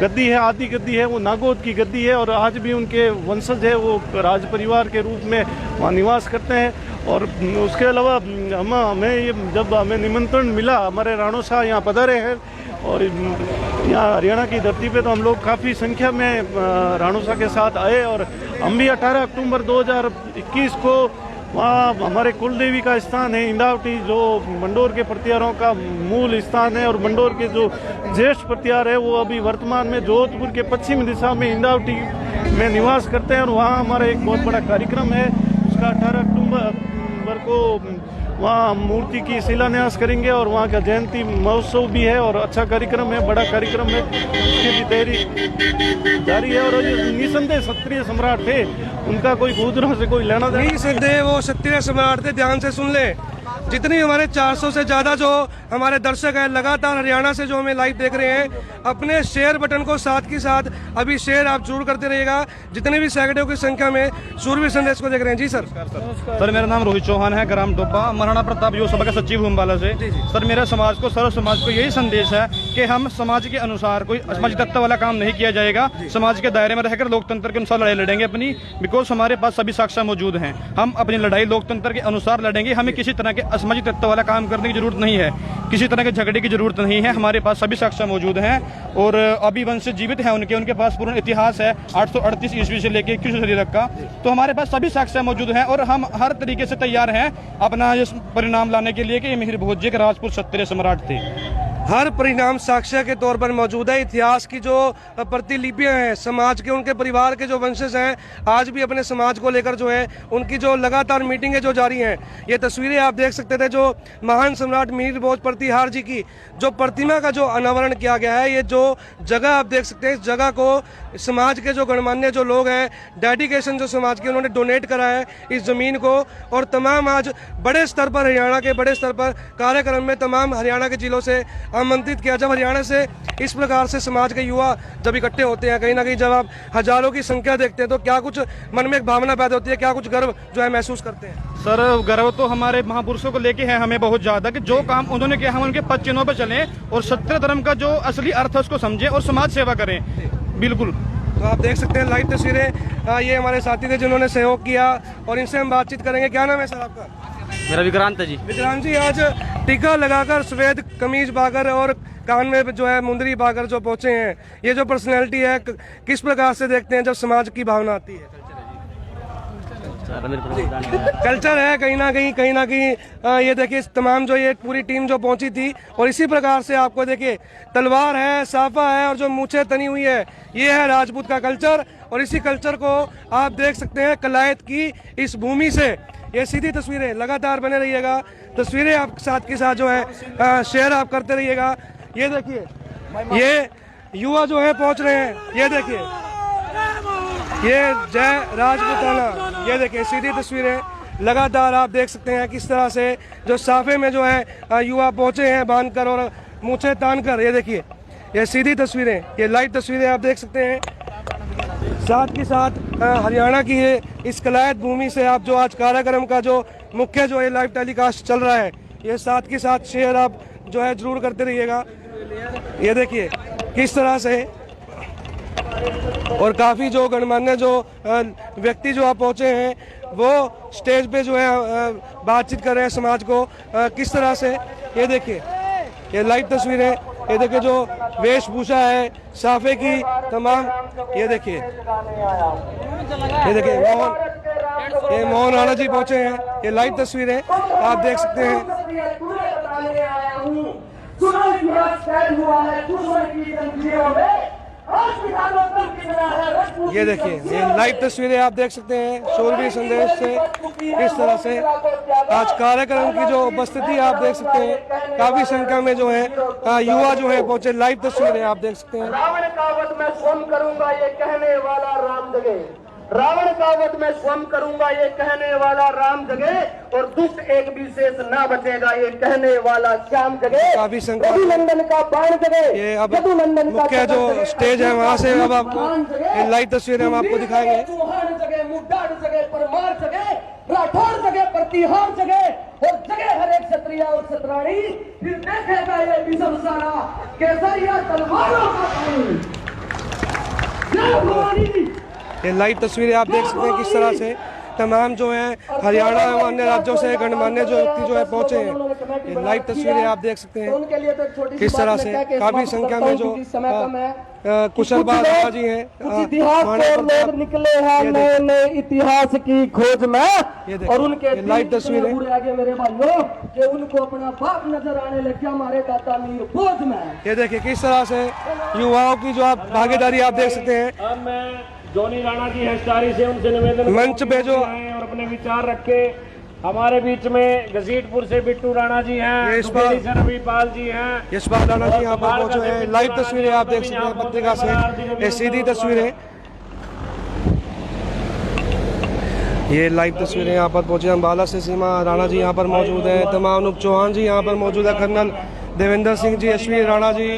[SPEAKER 6] गद्दी है, आदि गद्दी है, वो नागौद की गद्दी है। और आज भी उनके वंशज है वो राज परिवार के रूप में वहाँ निवास करते हैं। और उसके अलावा जब हमें निमंत्रण मिला, हमारे राणो शाह यहाँ पधारे हैं और यहाँ हरियाणा की धरती पे, तो हम लोग काफ़ी संख्या में राणो शाह के साथ आए। और हम भी 18 अक्टूबर 2021 को वहाँ हमारे कुलदेवी का स्थान है इंदावटी, जो मंडोर के प्रतिहारों का मूल स्थान है। और मंडोर के जो ज्येष्ठ प्रतिहार है वो अभी वर्तमान में जोधपुर के पश्चिम दिशा में इंदावटी में निवास करते हैं। और वहाँ हमारा एक बहुत बड़ा कार्यक्रम है, उसका 18 अक्टूबर को वहाँ मूर्ति की शिलान्यास करेंगे और वहाँ का जयंती महोत्सव भी है और अच्छा कार्यक्रम है, बड़ा कार्यक्रम है, उसकी भी तैयारी जारी है। और निसंदेह क्षत्रिय सम्राट थे, उनका कोई गुजरों से कोई लेना देना
[SPEAKER 2] निसंदेह वो क्षत्रिय सम्राट थे। ध्यान से सुन ले, जितनी हमारे 400 से ज़्यादा जो हमारे दर्शक हैं लगातार हरियाणा से जो हमें लाइव देख रहे हैं, अपने शेयर बटन को साथ के साथ अभी शेयर आप जरूर करते रहिएगा, जितने भी सैकड़ों की संख्या में सूरवीर संदेश को देख रहे हैं। जी सर।
[SPEAKER 5] सर मेरा नाम रोहित चौहान है, ग्राम डोबा, महाराणा प्रताप युवा सभा का सचिव अम्बाला से। सर मेरा समाज को, सर्व समाज को यही संदेश है कि हम समाज के अनुसार कोई समाज तत्व वाला काम नहीं किया जाएगा। समाज के दायरे में रहकर लोकतंत्र के अनुसार लड़ाई लड़ेंगे अपनी, बिकॉज हमारे पास सभी साक्ष्य मौजूद हैं। हम अपनी लड़ाई लोकतंत्र के अनुसार लड़ेंगे, हमें किसी तरह के असमाजी तत्व वाला काम करने की जरूरत नहीं है, किसी तरह के झगड़े की जरूरत नहीं है। हमारे पास सभी साक्ष्य मौजूद हैं और अभी वंश जीवित हैं उनके पास पूर्ण इतिहास है 838 ईस्वी से लेकर 21 तक का। तो हमारे पास सभी साक्ष्य मौजूद हैं और हम हर तरीके से तैयार हैं अपना इस परिणाम लाने के लिए कि मिहिर भोज जी एक राजपूत क्षत्रिय सम्राट थे।
[SPEAKER 2] हर परिणाम साक्ष्य के तौर पर मौजूद है। इतिहास की जो प्रतिलिपियां हैं, समाज के, उनके परिवार के जो वंशज हैं, आज भी अपने समाज को लेकर जो है उनकी जो लगातार मीटिंगें जो जारी हैं। ये तस्वीरें आप देख सकते थे जो महान सम्राट मिहिर भोज प्रतिहार जी की जो प्रतिमा का जो अनावरण किया गया है। ये जो जगह आप देख सकते हैं, इस जगह को समाज के जो गणमान्य जो लोग हैं, डेडिकेशन जो समाज के, उन्होंने डोनेट करा है इस ज़मीन को। और तमाम आज बड़े स्तर पर, हरियाणा के बड़े स्तर पर कार्यक्रम में तमाम हरियाणा के जिलों से आमंत्रित किया। जब हरियाणा से इस प्रकार से समाज के युवा जब इकट्ठे होते हैं, कहीं ना कहीं जब आप हजारों की संख्या देखते हैं, तो क्या कुछ मन में एक भावना पैदा होती है, क्या कुछ गर्व जो है महसूस करते हैं?
[SPEAKER 5] सर गर्व तो हमारे महापुरुषों को लेके है हमें बहुत ज्यादा, कि जो काम उन्होंने किया हम उनके पद चिन्हों पर चलें और क्षत्रिय धर्म का जो असली अर्थ है उसको समझें और समाज सेवा करें। बिल्कुल।
[SPEAKER 2] तो आप देख सकते हैं लाइव तस्वीरें, ये हमारे साथी थे जिन्होंने सहयोग किया और इनसे हम बातचीत करेंगे। क्या नाम है सर आपका?
[SPEAKER 5] मेरा विक्रांत है जी।
[SPEAKER 2] विक्रांत जी, आज टीका लगाकर सफेद कमीज पाकर और कान में जो है मुंदरी पाकर जो पहुंचे हैं, ये जो पर्सनैलिटी है किस प्रकार से देखते हैं जब समाज की भावना आती है? कल्चर है कहीं ना कहीं ये देखिए तमाम जो ये पूरी टीम जो पहुंची थी, और इसी प्रकार से आपको देखिए तलवार है, साफा है और जो मूछें तनी हुई है, ये है राजपूत का कल्चर। और इसी कल्चर को आप देख सकते हैं कलायत की इस भूमि से। ये सीधी तस्वीरें लगातार बने रहिएगा, तस्वीरें आप साथ के साथ जो है शेयर आप करते रहिएगा। ये देखिए ये युवा जो है पहुंच रहे हैं, ये देखिए ये जय राजपूताना, ये देखिए सीधी तस्वीरें लगातार आप देख सकते हैं किस तरह से जो साफे में जो है युवा पहुंचे हैं बांधकर और मूछें तानकर। ये देखिए ये सीधी तस्वीरें, ये लाइव तस्वीरें आप देख सकते हैं। साथ के साथ हरियाणा की ये इस कलायत भूमि से आप जो आज कार्यक्रम का जो मुख्य जो ये लाइव टेलीकास्ट चल रहा है, ये साथ के साथ शेयर आप जो है जरूर करते रहिएगा। ये देखिए किस तरह से, और काफ़ी जो गणमान्य जो व्यक्ति जो आप पहुँचे हैं वो स्टेज पे जो है बातचीत कर रहे हैं समाज को किस तरह से। ये देखिए ये लाइव तस्वीरें, ये देखिए जो वेशभूषा है साफे की तमाम, ये देखिए ये मोहन राणा जी पहुंचे हैं। ये लाइव तस्वीरें आप देख सकते हैं। ये देखिए ये लाइव तस्वीरें आप देख सकते हैं शूरवीर संदेश से किस तरह से आज कार्यक्रम की जो उपस्थिति आप देख सकते हैं, काफी संख्या में जो है युवा जो है पहुंचे। लाइव तस्वीरें आप देख सकते हैं।
[SPEAKER 3] रावण का वध मैं स्वयं करूंगा ये कहने वाला राम जगे, रावण का वध मैं स्वयं करूंगा ये कहने वाला राम जगे, और दुष्ट एक भी शेष ना बचेगा ये कहने वाला श्याम जगे।
[SPEAKER 2] काफी संख्या
[SPEAKER 3] नंदन का बाण जगे।
[SPEAKER 2] ये अब मुख्य जो स्टेज है वहाँ से अब आपको ये लाइव तस्वीरें हम आपको दिखाएंगे।
[SPEAKER 3] चौहान जगे, मुड्डाड़ जगे, परमार जगे, राठौर जगे, प्रतिहार जगे, और जगे हर एक क्षत्रिय और क्षत्राणी, फिर देखेगा ये विषम सारा केसरिया तलवारों का पानी। जय भवानी।
[SPEAKER 2] ये लाइव तस्वीरें आप देख सकते हैं किस तरह से तमाम जो है हरियाणा एवं अन्य राज्यों से गणमान्य जो व्यक्ति जो है पहुंचे हैं। ये लाइव तस्वीरें आप देख सकते हैं किस तरह से काफी संख्या में जो कुशल बाबा जी हैं,
[SPEAKER 3] लोग निकले हैं नए नए इतिहास की खोज में, और उनके
[SPEAKER 2] लाइव तस्वीरें
[SPEAKER 3] आगे मेरे भाइयों कि उनको अपना बाप नजर आने लग गया हमारे दाता मीर खोज में।
[SPEAKER 2] ये देखिए किस तरह से युवाओं की जो आप भागीदारी आप देख सकते हैं।
[SPEAKER 4] जोनी राणा जी हेस्टारी से उनसे निवेदन
[SPEAKER 2] मंच पे जो
[SPEAKER 4] और अपने विचार रखे। हमारे बीच में घसीटपुर से बिट्टू राणा जी हैं,
[SPEAKER 2] यशपाल
[SPEAKER 4] रविपाल जी हैं,
[SPEAKER 2] यशपाल राणा जी यहाँ पर पहुंचे हैं। लाइव तस्वीरें आप देख सकते हैं पत्रिका से, ये सीधी तस्वीरें, ये लाइव तस्वीरें यहाँ पर पहुंचे। अम्बाला से सीमा राणा जी यहाँ पर मौजूद हैं, तमाम अनुप चौहान जी यहाँ पर मौजूद है, कर्नल देवेंद्र सिंह जी, यशवीर राणा जी,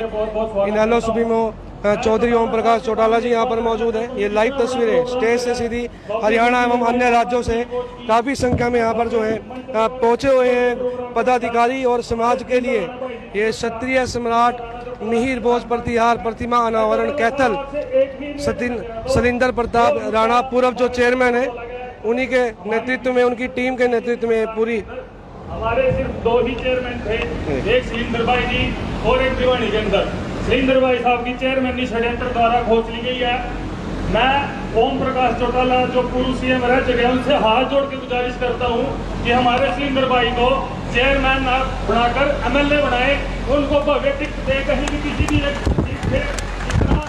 [SPEAKER 2] इनेलो सुप्रीमो चौधरी ओम प्रकाश चौटाला जी यहाँ पर मौजूद है। ये लाइव तस्वीरें स्टेज से सीधी हरियाणा एवं अन्य राज्यों से काफ़ी संख्या में यहाँ पर जो है पहुँचे हुए हैं पदाधिकारी और समाज के लिए। ये क्षत्रिय सम्राट मिहिर भोज प्रतिहार प्रतिमा अनावरण कैथल सलिंदर प्रताप राणा पूर्व जो चेयरमैन है, उन्हीं के नेतृत्व में, उनकी टीम के नेतृत्व में पूरी।
[SPEAKER 1] हमारे सिर्फ दो ही चेयरमैन थे, एक सिलिंदर भाई जी और एक दीवानी के अंदर। सिलिंदर भाई साहब की चेयरमैनी षड्यंत्र द्वारा खोज ली गई है। मैं ओम प्रकाश चौटाला जो पूर्व सीएम रह चुके हैं उनसे हाथ जोड़ के गुजारिश करता हूं कि हमारे सिलिंदर भाई को चेयरमैन बनाकर एमएलए बनाए, उनको भव्य टिकट दे, कहीं भी किसी भी एक सीट पे इतना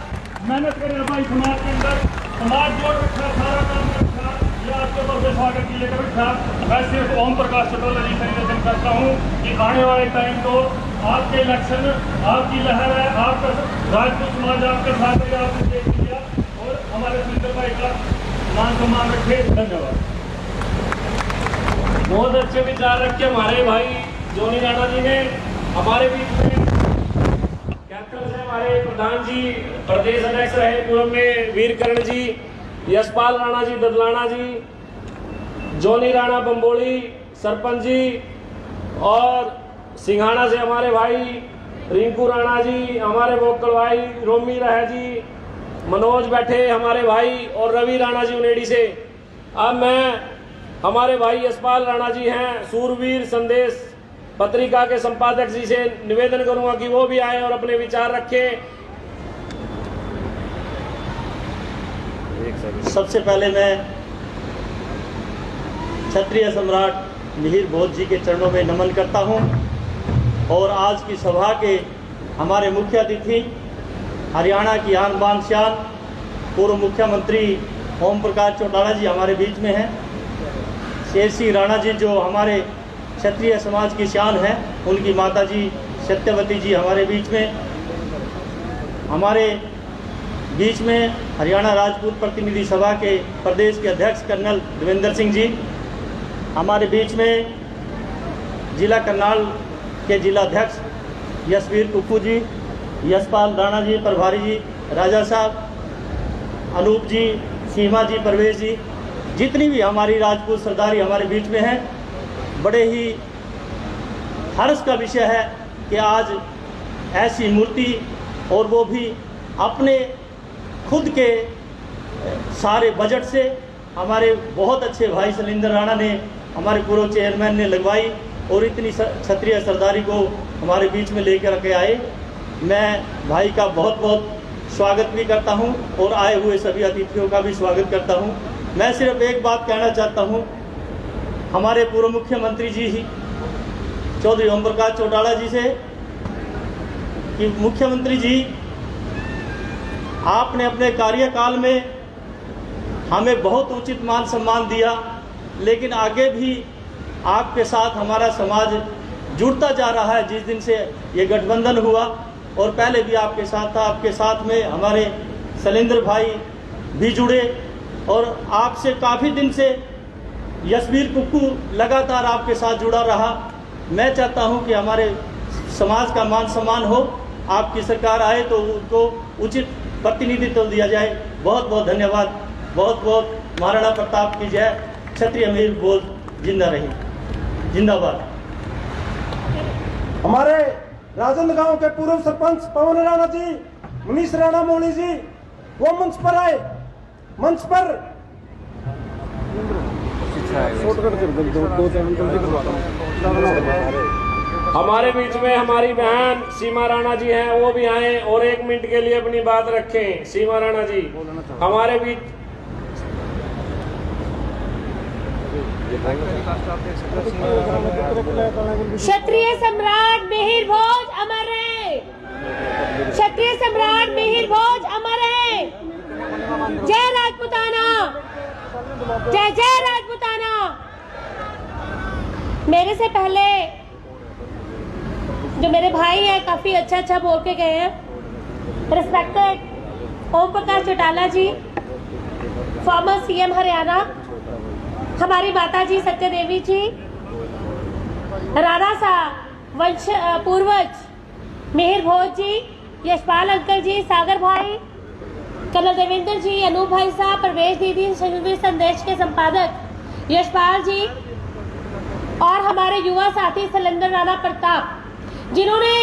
[SPEAKER 1] मेहनत करे भाई समाज के अंदर, समाज जोड़ रखा, सारा काम रखा, ये आपके भव्य स्वागत के लिए कर रखा। मैं सिर्फ ओम प्रकाश चौटाला जी से निवेदन करता हूँ कि आने वाले टाइम को आपके इलेक्शन आपकी लहर है, आपका राजपूत समाज आपके साथ है, आपने देख लिया, और हमारे सुंदर भाई का मान सम्मान रखे। धन्यवाद।
[SPEAKER 4] बहुत अच्छे विचार रखे हमारे भाई जोनी राणा जी ने। हमारे बीच में कैप्टन से हमारे प्रधान जी, प्रदेश अध्यक्ष रहे पूर्व में वीरकरण जी, यशपाल राणा जी ददलाना जी, जोनी राणा बम्बोली सरपंच जी, और सिंघाना से हमारे भाई रिंकू राणा जी, हमारे वोकल भाई रोमी रहा जी, मनोज बैठे हमारे भाई, और रवि राणा जी उनेडी से। अब मैं हमारे भाई यशपाल राणा जी हैं सूरवीर संदेश पत्रिका के संपादक जी से निवेदन करूंगा कि वो भी आए और अपने विचार रखें।
[SPEAKER 13] सबसे पहले मैं क्षत्रिय सम्राट मिहिर भोज जी के चरणों में नमन करता हूं और आज की सभा के हमारे मुख्य अतिथि हरियाणा की आन बान शान पूर्व मुख्यमंत्री ओम प्रकाश चौटाला जी हमारे बीच में हैं। शेर सिंह राणा जी जो हमारे क्षत्रिय समाज की शान है, उनकी माता जी सत्यवती जी हमारे बीच में। हमारे बीच में हरियाणा राजपूत प्रतिनिधि सभा के प्रदेश के अध्यक्ष कर्नल देवेंद्र सिंह जी, हमारे बीच में जिला करनाल के जिला अध्यक्ष यशवीर कुक्कू जी, यशपाल राणा जी प्रभारी जी, राजा साहब, अनूप जी, सीमा जी, परवेश जी, जितनी भी हमारी राजपूत सरदारी हमारे बीच में है। बड़े ही हर्ष का विषय है कि आज ऐसी मूर्ति, और वो भी अपने खुद के सारे बजट से हमारे बहुत अच्छे भाई शैलेंद्र राणा ने, हमारे पूर्व चेयरमैन ने लगवाई और इतनी क्षत्रिय सरदारी को हमारे बीच में लेकर के आए। मैं भाई का बहुत बहुत स्वागत भी करता हूं और आए हुए सभी अतिथियों का भी स्वागत करता हूं। मैं सिर्फ एक बात कहना चाहता हूं हमारे पूर्व मुख्यमंत्री जी ही चौधरी ओम प्रकाश चौटाला जी से कि मुख्यमंत्री जी, आपने अपने कार्यकाल में हमें बहुत उचित मान सम्मान दिया, लेकिन आगे भी आपके साथ हमारा समाज जुड़ता जा रहा है। जिस दिन से ये गठबंधन हुआ और पहले भी आपके साथ था, आपके साथ में हमारे शैलेंद्र भाई भी जुड़े और आपसे काफ़ी दिन से यशवीर कुक्कू लगातार आपके साथ जुड़ा रहा। मैं चाहता हूं कि हमारे समाज का मान सम्मान हो, आपकी सरकार आए तो उनको उचित प्रतिनिधित्व दिया जाए। बहुत बहुत धन्यवाद। बहुत बहुत महाराणा प्रताप की जय। क्षत्रिय मिहिर भोज जिंदा रही, जिंदाबाद।
[SPEAKER 2] हमारे राजन गांव के पूर्व सरपंच पवन राणा जी, मनीष राणा मोली जी, वो मंच पर आए। मंच पर
[SPEAKER 4] हमारे बीच में हमारी बहन सीमा राणा जी हैं, वो भी आए और 1 मिनट के लिए अपनी बात रखें। सीमा राणा जी हमारे बीच।
[SPEAKER 14] क्षत्रिय सम्राट मिहिर भोज अमर है। क्षत्रिय सम्राट मिहिर भोज अमर है। जय राजपूताना, जय जय राजपूताना। मेरे से पहले जो मेरे भाई हैं काफी अच्छा बोल के गए हैं। रिस्पेक्टेड ओम प्रकाश चौटाला जी, फॉर्मर सीएम हरियाणा, हमारी माता जी सत्य देवी जी, राणा साहब वंश पूर्वज मिहिर भोज जी, यशपाल अंकल जी, सागर भाई, कर्नल देवेंद्र जी, अनूप भाई साहब, परवेश दीदी, सूरवीर संदेश के संपादक यशपाल जी, और हमारे युवा साथी शैलेंद्र राणा प्रताप, जिन्होंने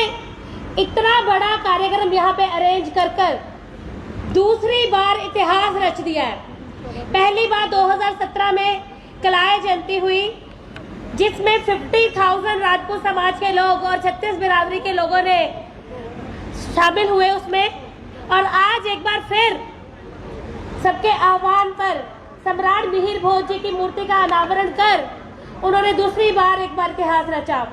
[SPEAKER 14] इतना बड़ा कार्यक्रम यहाँ पे अरेंज कर दूसरी बार इतिहास रच दिया है। पहली बार 2017 में कलाय जयंती हुई, जिसमें 50,000 राजपूत समाज के लोग और 36 बिरादरी के लोगों ने शामिल हुए उसमें। और आज एक बार फिर सबके आह्वान पर सम्राट मिहिर भोज जी की मूर्ति का अनावरण कर उन्होंने दूसरी बार एक बार इतिहास रचा।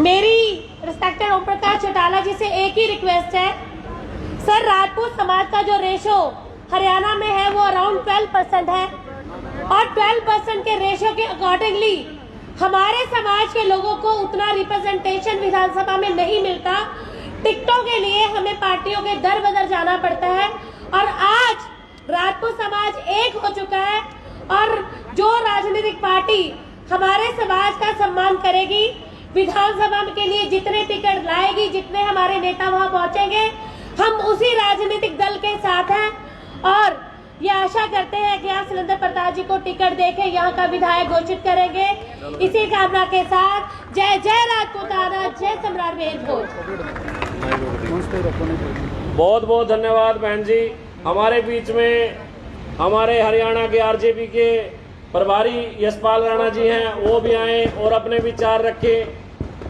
[SPEAKER 14] मेरी रिस्पेक्टेड ओम प्रकाश चौटाला जी से एक ही रिक्वेस्ट है, सर, राजपूत समाज का जो रेशो हरियाणा में है वो अराउंड 12% है, और 12% के रेशो के अकॉर्डिंगली हमारे समाज के लोगों को उतना रिप्रेजेंटेशन विधानसभा में नहीं मिलता। टिकटों के लिए हमें पार्टियों के दर बदर जाना पड़ता है, और आज राजपूत समाज एक हो चुका है, और जो राजनीतिक पार्टी हमारे समाज का सम्मान करेगी, विधानसभा के लिए जितने टिकट लाएगी, जितने हमारे नेता वहां पहुंचेंगे, हम उसी राजनीतिक दल के साथ हैं और ये आशा करते हैं कि आप सिलेंडर प्रताप जी को टिकट देके यहाँ का विधायक घोषित करेंगे। इसी कामना के साथ जय जय राजपूताना, जय सम्राट मिहिर भोज।
[SPEAKER 4] बहुत बहुत धन्यवाद बहन जी। हमारे बीच में हमारे हरियाणा के आरजेपी के प्रभारी यशपाल राणा जी हैं, वो भी आए और अपने विचार रखें।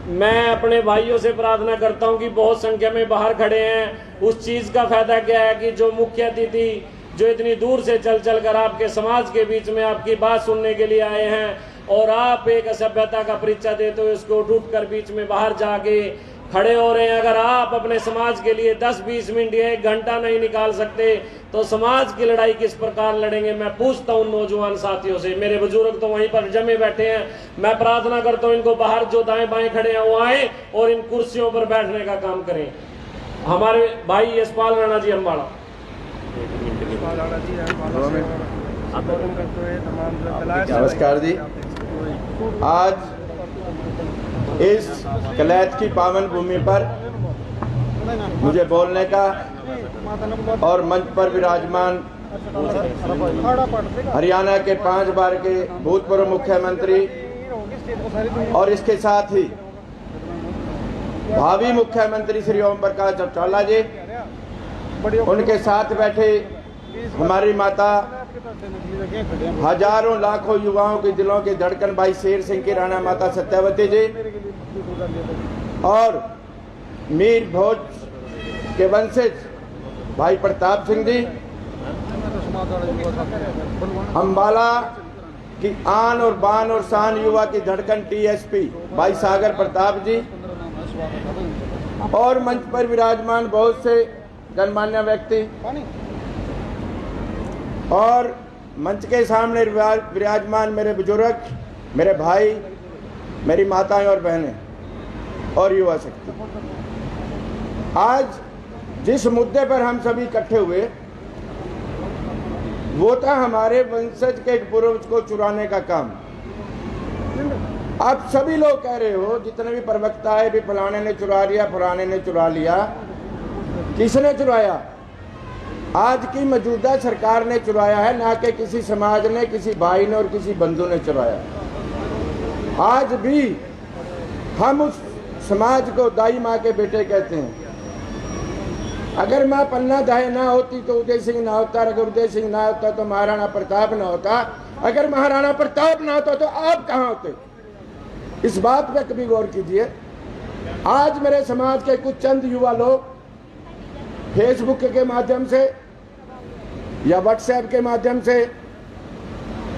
[SPEAKER 4] मैं अपने भाइयों से प्रार्थना करता हूं कि बहुत संख्या में बाहर खड़े हैं, उस चीज़ का फायदा क्या है कि जो मुख्य अतिथि जो इतनी दूर से चल चल कर आपके समाज के बीच में आपकी बात सुनने के लिए आए हैं और आप एक असभ्यता का परिचय देते हुए उसको उठ कर बीच में बाहर जाके खड़े हो रहे हैं। अगर आप अपने समाज के लिए 10-20 मिनट या 1 घंटा नहीं निकाल सकते तो समाज की लड़ाई किस प्रकार लड़ेंगे? मैं पूछता हूं नौजवान साथियों से। मेरे बुजुर्ग तो वहीं पर जमे बैठे हैं, मैं प्रार्थना करता हूं इनको बाहर जो दाएं बाएं खड़े हैं वो आए और इन कुर्सियों पर बैठने का काम करें। हमारे भाई यशपाल राणा जी अम्बाड़ा।
[SPEAKER 15] नमस्कार जी। आज इस कलैत की पावन भूमि पर मुझे बोलने का और मंच पर विराजमान हरियाणा के 5 बार के भूतपूर्व मुख्यमंत्री और इसके साथ ही भावी मुख्यमंत्री श्री ओम प्रकाश चौटाला जी, उनके साथ बैठे हमारी माता, हजारों लाखों युवाओं के दिलों की धड़कन भाई शेर सिंह की राणा माता सत्यावती जी और मीर भोज के वंशज भाई प्रताप सिंह जी, अम्बाला की आन और बान और शान युवा की धड़कन टीएसपी भाई सागर प्रताप जी और मंच पर विराजमान बहुत से गणमान्य व्यक्ति और मंच के सामने विराजमान मेरे बुजुर्ग, मेरे भाई, मेरी माताएं और बहनें और युवा शक्ति। आज जिस मुद्दे पर हम सभी इकट्ठे हुए वो था हमारे वंशज के एक पूर्वज को चुराने का काम। आप सभी लोग कह रहे हो, जितने भी प्रवक्ता है भी फलाने ने चुरा लिया, फलाने ने चुरा लिया। किसने चुराया? आज की मौजूदा सरकार ने चुराया है, ना कि किसी समाज ने, किसी भाई ने और किसी बंधु ने चुराया। आज भी हम उस समाज को दाई माँ के बेटे कहते हैं। अगर माँ पन्ना दाई ना होती तो उदय सिंह ना होता, अगर उदय सिंह ना होता तो महाराणा प्रताप ना होता, अगर महाराणा प्रताप ना होता तो आप कहाँ होते? इस बात पे कभी गौर कीजिए। आज मेरे समाज के कुछ चंद युवा लोग फेसबुक के माध्यम से या व्हाट्सएप के माध्यम से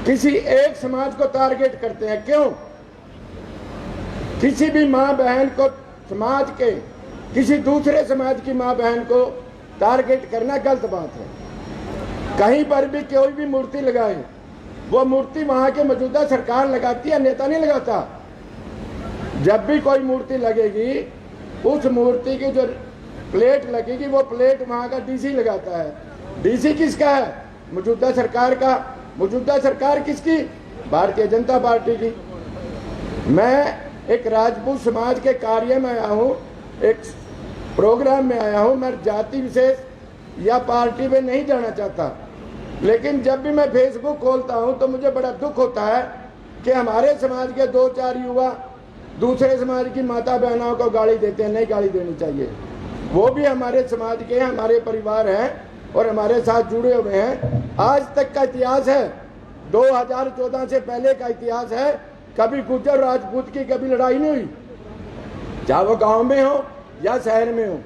[SPEAKER 15] किसी एक समाज को टारगेट करते हैं। क्यों? किसी भी माँ बहन को, समाज के किसी दूसरे समाज की माँ बहन को टारगेट करना गलत बात है। कहीं पर भी कोई भी मूर्ति लगाए, वो मूर्ति वहां के मौजूदा सरकार लगाती है, नेता नहीं लगाता। जब भी कोई मूर्ति लगेगी, उस मूर्ति की जो प्लेट लगेगी वो प्लेट वहां का डीसी लगाता है। डीसी किसका है? मौजूदा सरकार का। मौजूदा सरकार किसकी? भारतीय जनता पार्टी की। मैं एक राजपूत समाज के कार्य में आया हूँ, एक प्रोग्राम में आया हूँ। मैं जाति विशेष या पार्टी में नहीं जाना चाहता, लेकिन जब भी मैं फेसबुक खोलता हूँ तो मुझे बड़ा दुख होता है कि हमारे समाज के 2-4 युवा दूसरे समाज की माता बहनों को गाली देते हैं। नहीं गाली देनी चाहिए। वो भी हमारे समाज के, हमारे परिवार हैं और हमारे साथ जुड़े हुए हैं। आज तक का इतिहास है, 2014 से पहले का इतिहास है। कभी गुर्जर राजपूत की कभी लड़ाई नहीं हुई, चाहे वो गांव में हो या शहर में हो।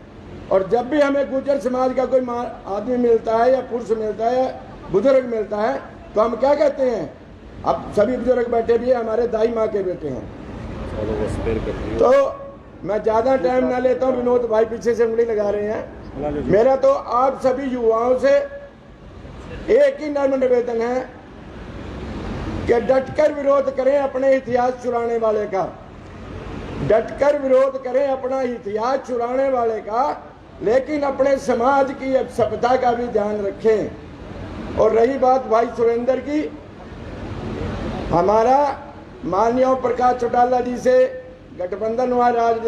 [SPEAKER 15] और जब भी हमें गुर्जर समाज का कोई आदमी मिलता है या पुरुष मिलता है या बुजुर्ग मिलता है तो हम क्या कहते हैं? अब सभी बुजुर्ग बैठे भी हमारे दाई माँ के बेटे हैं। तो मैं ज्यादा टाइम ना लेता हूँ। विनोद भाई पीछे से उंगली लगा रहे हैं। मेरा तो आप सभी युवाओं से एक ही नम्र निवेदन है कि डटकर विरोध करें अपने इतिहास चुराने वाले का। डटकर विरोध करें अपना इतिहास चुराने वाले का, लेकिन अपने समाज की सभ्यता का भी ध्यान रखें। और रही बात भाई सुरेंद्र की, हमारा माननीय ओम प्रकाश चौटाला जी से गठबंधन हुआ राज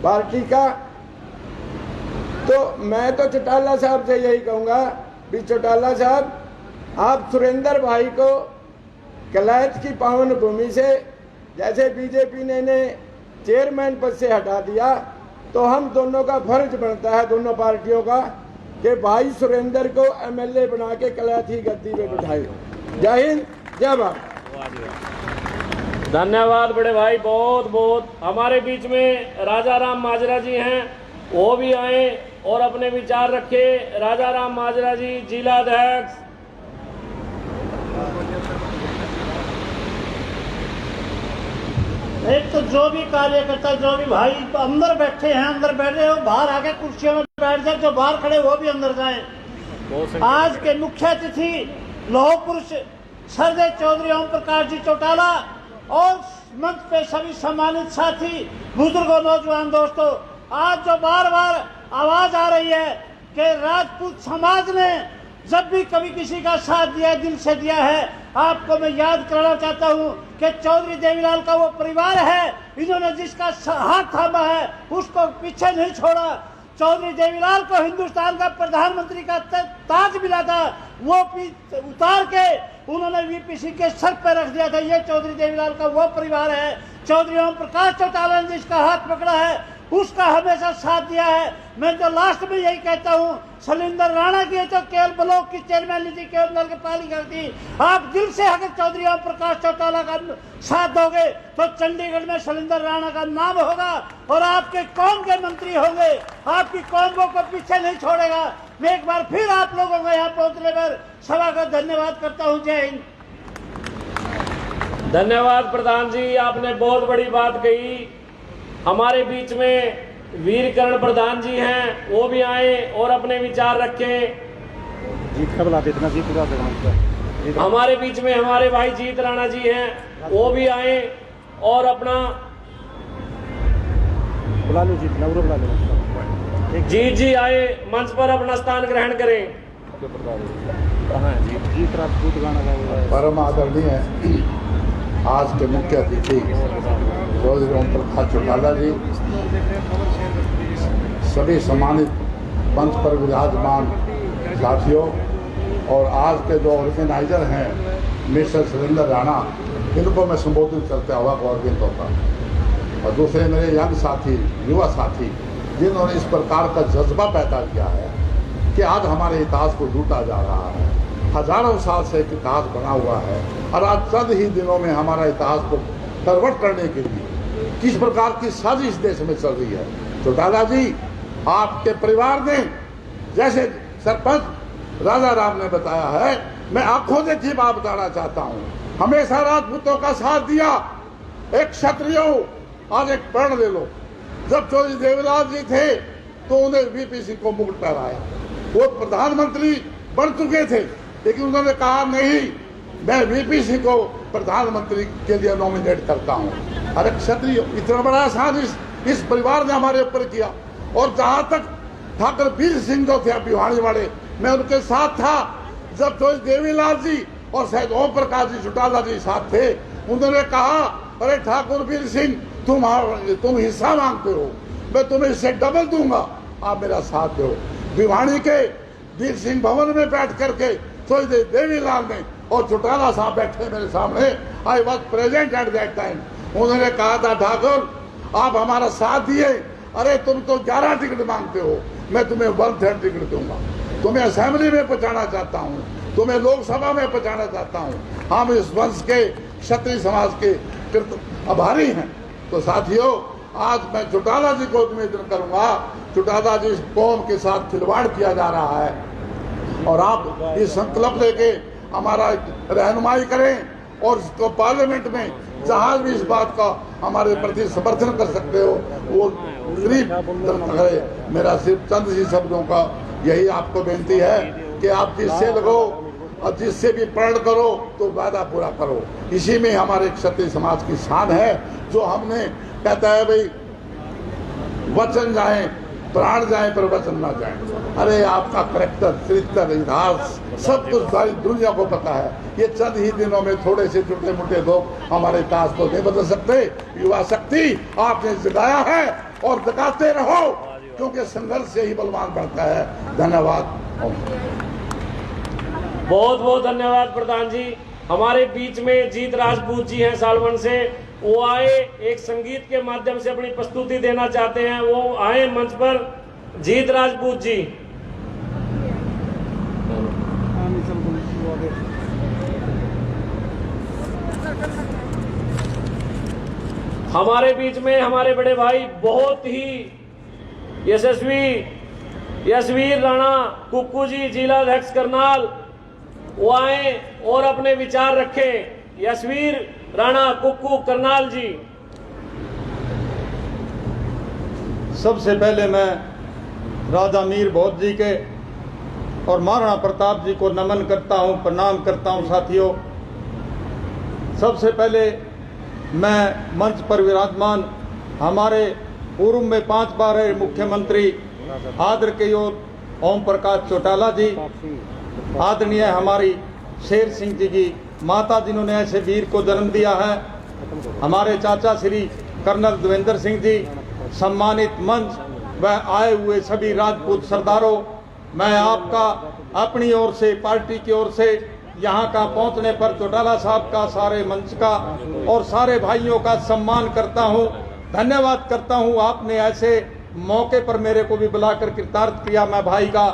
[SPEAKER 15] पार्टी का, तो मैं तो चौटाला साहब से यही कहूँगा भी चौटाला साहब, आप सुरेंद्र भाई को कलैत की पावन भूमि से, जैसे बीजेपी ने इन्हें चेयरमैन पद से हटा दिया, तो हम दोनों का फर्ज बनता है, दोनों पार्टियों का, कि भाई सुरेंद्र को एमएलए बना के कलैत ही गद्दी पे बिठाए। जय हिंद, जय भारत।
[SPEAKER 4] धन्यवाद बड़े भाई, बहुत बहुत। हमारे बीच में राजा राम माजरा जी हैं, वो भी आए और अपने विचार रखे। राजा राम माजरा जी, जिला अध्यक्ष।
[SPEAKER 16] एक तो जो भी कार्यकर्ता, जो भी भाई अंदर बैठे हैं, अंदर बैठे हो, बाहर आके कुर्सियों में बैठ जाए, जो बाहर खड़े वो भी अंदर जाएं। आज के मुख्य अतिथि लौह पुरुष सरदेव चौधरी ओम प्रकाश जी चौटाला और मंच पे सभी सम्मानित साथी, बुजुर्गों, नौजवान दोस्तों, आज जो बार बार आवाज आ रही है कि राजपूत समाज ने जब भी कभी किसी का साथ दिया, दिल से दिया है, आपको मैं याद कराना चाहता हूं कि चौधरी देवीलाल का वो परिवार है, इन्होंने जिसका हाथ थामा है उसको पीछे नहीं छोड़ा। चौधरी देवीलाल को हिंदुस्तान का प्रधानमंत्री का ताज मिला था, वो उतार के उन्होंने वीपीसी के सर पर रख दिया था। ये चौधरी देवीलाल का वो परिवार है। चौधरी ओम प्रकाश चौटाला ने जिसका हाथ पकड़ा है उसका हमेशा साथ दिया है। मैं तो लास्ट में यही कहता हूँ, शैलेंद्र राणा की तो केवल ब्लॉक की चेयरमैन थी, केवल नगर पालिका थी। आप दिल से अगर चौधरी ओम प्रकाश चौटाला का साथ दोगे तो चंडीगढ़ में शैलेंद्र राणा का नाम होगा और आपके कौम के मंत्री होंगे, आपकी कौमों को पीछे नहीं छोड़ेगा। मैं एक बार फिर आप लोगों को यहाँ पहुंचने पर सभा का धन्यवाद करता हूँ। जय हिंद।
[SPEAKER 4] धन्यवाद प्रधान जी, आपने बहुत बड़ी बात कही। हमारे बीच में वीरकरण प्रधान जी हैं, वो भी आए और अपने विचार रखें। हमारे बीच में हमारे भाई जीत राणा जी हैं, वो भी आए और अपना जीत जी आए मंच पर अपना स्थान ग्रहण करें।
[SPEAKER 17] परम आदरणीय आज के मुख्य अतिथि चौधरी ओम प्रकाश चौटाला जी, सभी सम्मानित मंच पर विराजमान साथियों और आज के जो ऑर्गेनाइजर हैं मिस्टर शैलेंद्र राणा, इनको मैं संबोधित करते हुआ गौरवित होता हूँ। और दूसरे मेरे यंग साथी, युवा साथी, जिन्होंने इस प्रकार का जज्बा पैदा किया है कि आज हमारे इतिहास को लूटा जा रहा है। हजारों साल से एक इतिहास बना हुआ है और आज चंद ही दिनों में हमारा इतिहास को करवट करने के लिए किस प्रकार की साजिश देश में चल रही है। चौटाला जी, आपके परिवार ने, जैसे सरपंच राजा राम ने बताया है, मैं आंखों देखी बात बताना चाहता हूँ, हमेशा राजपूतों का साथ दिया। एक क्षत्रियो, आज एक प्रण ले लो, जब चौधरी देवीलाल जी थे तो उन्हें वीपीसी को मुकुट पहनाया, वो प्रधानमंत्री बन चुके थे, लेकिन उन्होंने कहा नहीं, मैं वीपीसी को प्रधानमंत्री के लिए नॉमिनेट करता हूं। अरे क्षत्रिय, इतना बड़ा एहसान इस परिवार ने हमारे ऊपर किया। और जहां तक ठाकुर वीर सिंह जो थे भिवानी वाले, मैं उनके साथ था जब चौधरी देवीलाल जी और शायद ओम प्रकाश जी चौटाला जी साथ थे। उन्होंने कहा, अरे ठाकुर वीर सिंह, तुम हिस्सा मांगते हो, मैं तुम्हें इससे डबल दूंगा, आप मेरा साथ दो। भिवानी के वीर सिंह भवन में बैठ करके चौधरी देवीलाल ने और चौटाला साहब बैठे मेरे सामने, I was present at that time. उन्होंने कहा था, ठाकुर आप हमारा साथ दिए, अरे तुम तो 11 टिकट मांगते हो, मैं तुम्हें 1/3 टिकट दूंगा, तुम्हें असेंबली में पहुंचाना चाहता हूँ, तुम्हें लोकसभा में पहुंचाना चाहता हूँ। हम इस वंश के क्षत्रिय समाज के आभारी हैं। तो साथियों, आज मैं चौटाला जी को निवेदन करूंगा, चौटाला जी कौम के साथ खिलवाड़ किया जा रहा है और आप इस संकल्प लेके हमारा रहनुमाई करें और इसको पार्लियामेंट में जहां भी इस बात का हमारे प्रति समर्थन कर सकते हो वो करीब करें। मेरा सिर्फ चंद सी शब्दों का यही आपको बेनती है कि आप जिससे लगो और जिससे भी प्रण करो तो वादा पूरा करो। इसी में हमारे क्षत्रिय समाज की शान है, जो हमने कहता है भाई वचन जाए प्राण जाए पर वचन ना जाए। अरे आपका करैक्टर, चरित्र, इतिहास सब कुछ सारी दुनिया को पता है। ये चंद ही दिनों में थोड़े से छोटे मोटे लोग हमारे इतिहास को नहीं बदल सकते। युवा शक्ति आपने जगाया है और जगाते रहो, क्योंकि संघर्ष से ही बलवान बढ़ता है। धन्यवाद।
[SPEAKER 4] बहुत बहुत धन्यवाद प्रधान जी। हमारे बीच में जीत राजपूत जी हैं सालवन से, वो आए एक संगीत के माध्यम से अपनी प्रस्तुति देना चाहते हैं। वो आए मंच पर। जीत राजपूत जी। हमारे बीच में हमारे बड़े भाई बहुत ही यशस्वी यशवीर राणा कुक्कू जी, जिला अध्यक्ष करनाल, वो आए और अपने विचार रखें। यशवीर राणा कुक्कू करनाल जी।
[SPEAKER 18] सबसे पहले मैं राजा मीर भोज जी के और महाराणा प्रताप जी को नमन करता हूं, प्रणाम करता हूं। साथियों, सबसे पहले मैं मंच पर विराजमान हमारे पूर्व में 5 बार रहे मुख्यमंत्री आदरणीय ओम प्रकाश चौटाला जी, आदरणीय हमारी शेर सिंह जी की माता जिन्होंने ऐसे वीर को जन्म दिया है, हमारे चाचा श्री कर्नल देवेंद्र सिंह जी, सम्मानित मंच व आए हुए सभी राजपूत सरदारों, मैं आपका अपनी ओर से, पार्टी की ओर से यहाँ का पहुँचने पर चौटाला साहब का, सारे मंच का और सारे भाइयों का सम्मान करता हूँ, धन्यवाद करता हूँ। आपने ऐसे मौके पर मेरे को भी बुलाकर कृतार्थ किया। मैं भाई का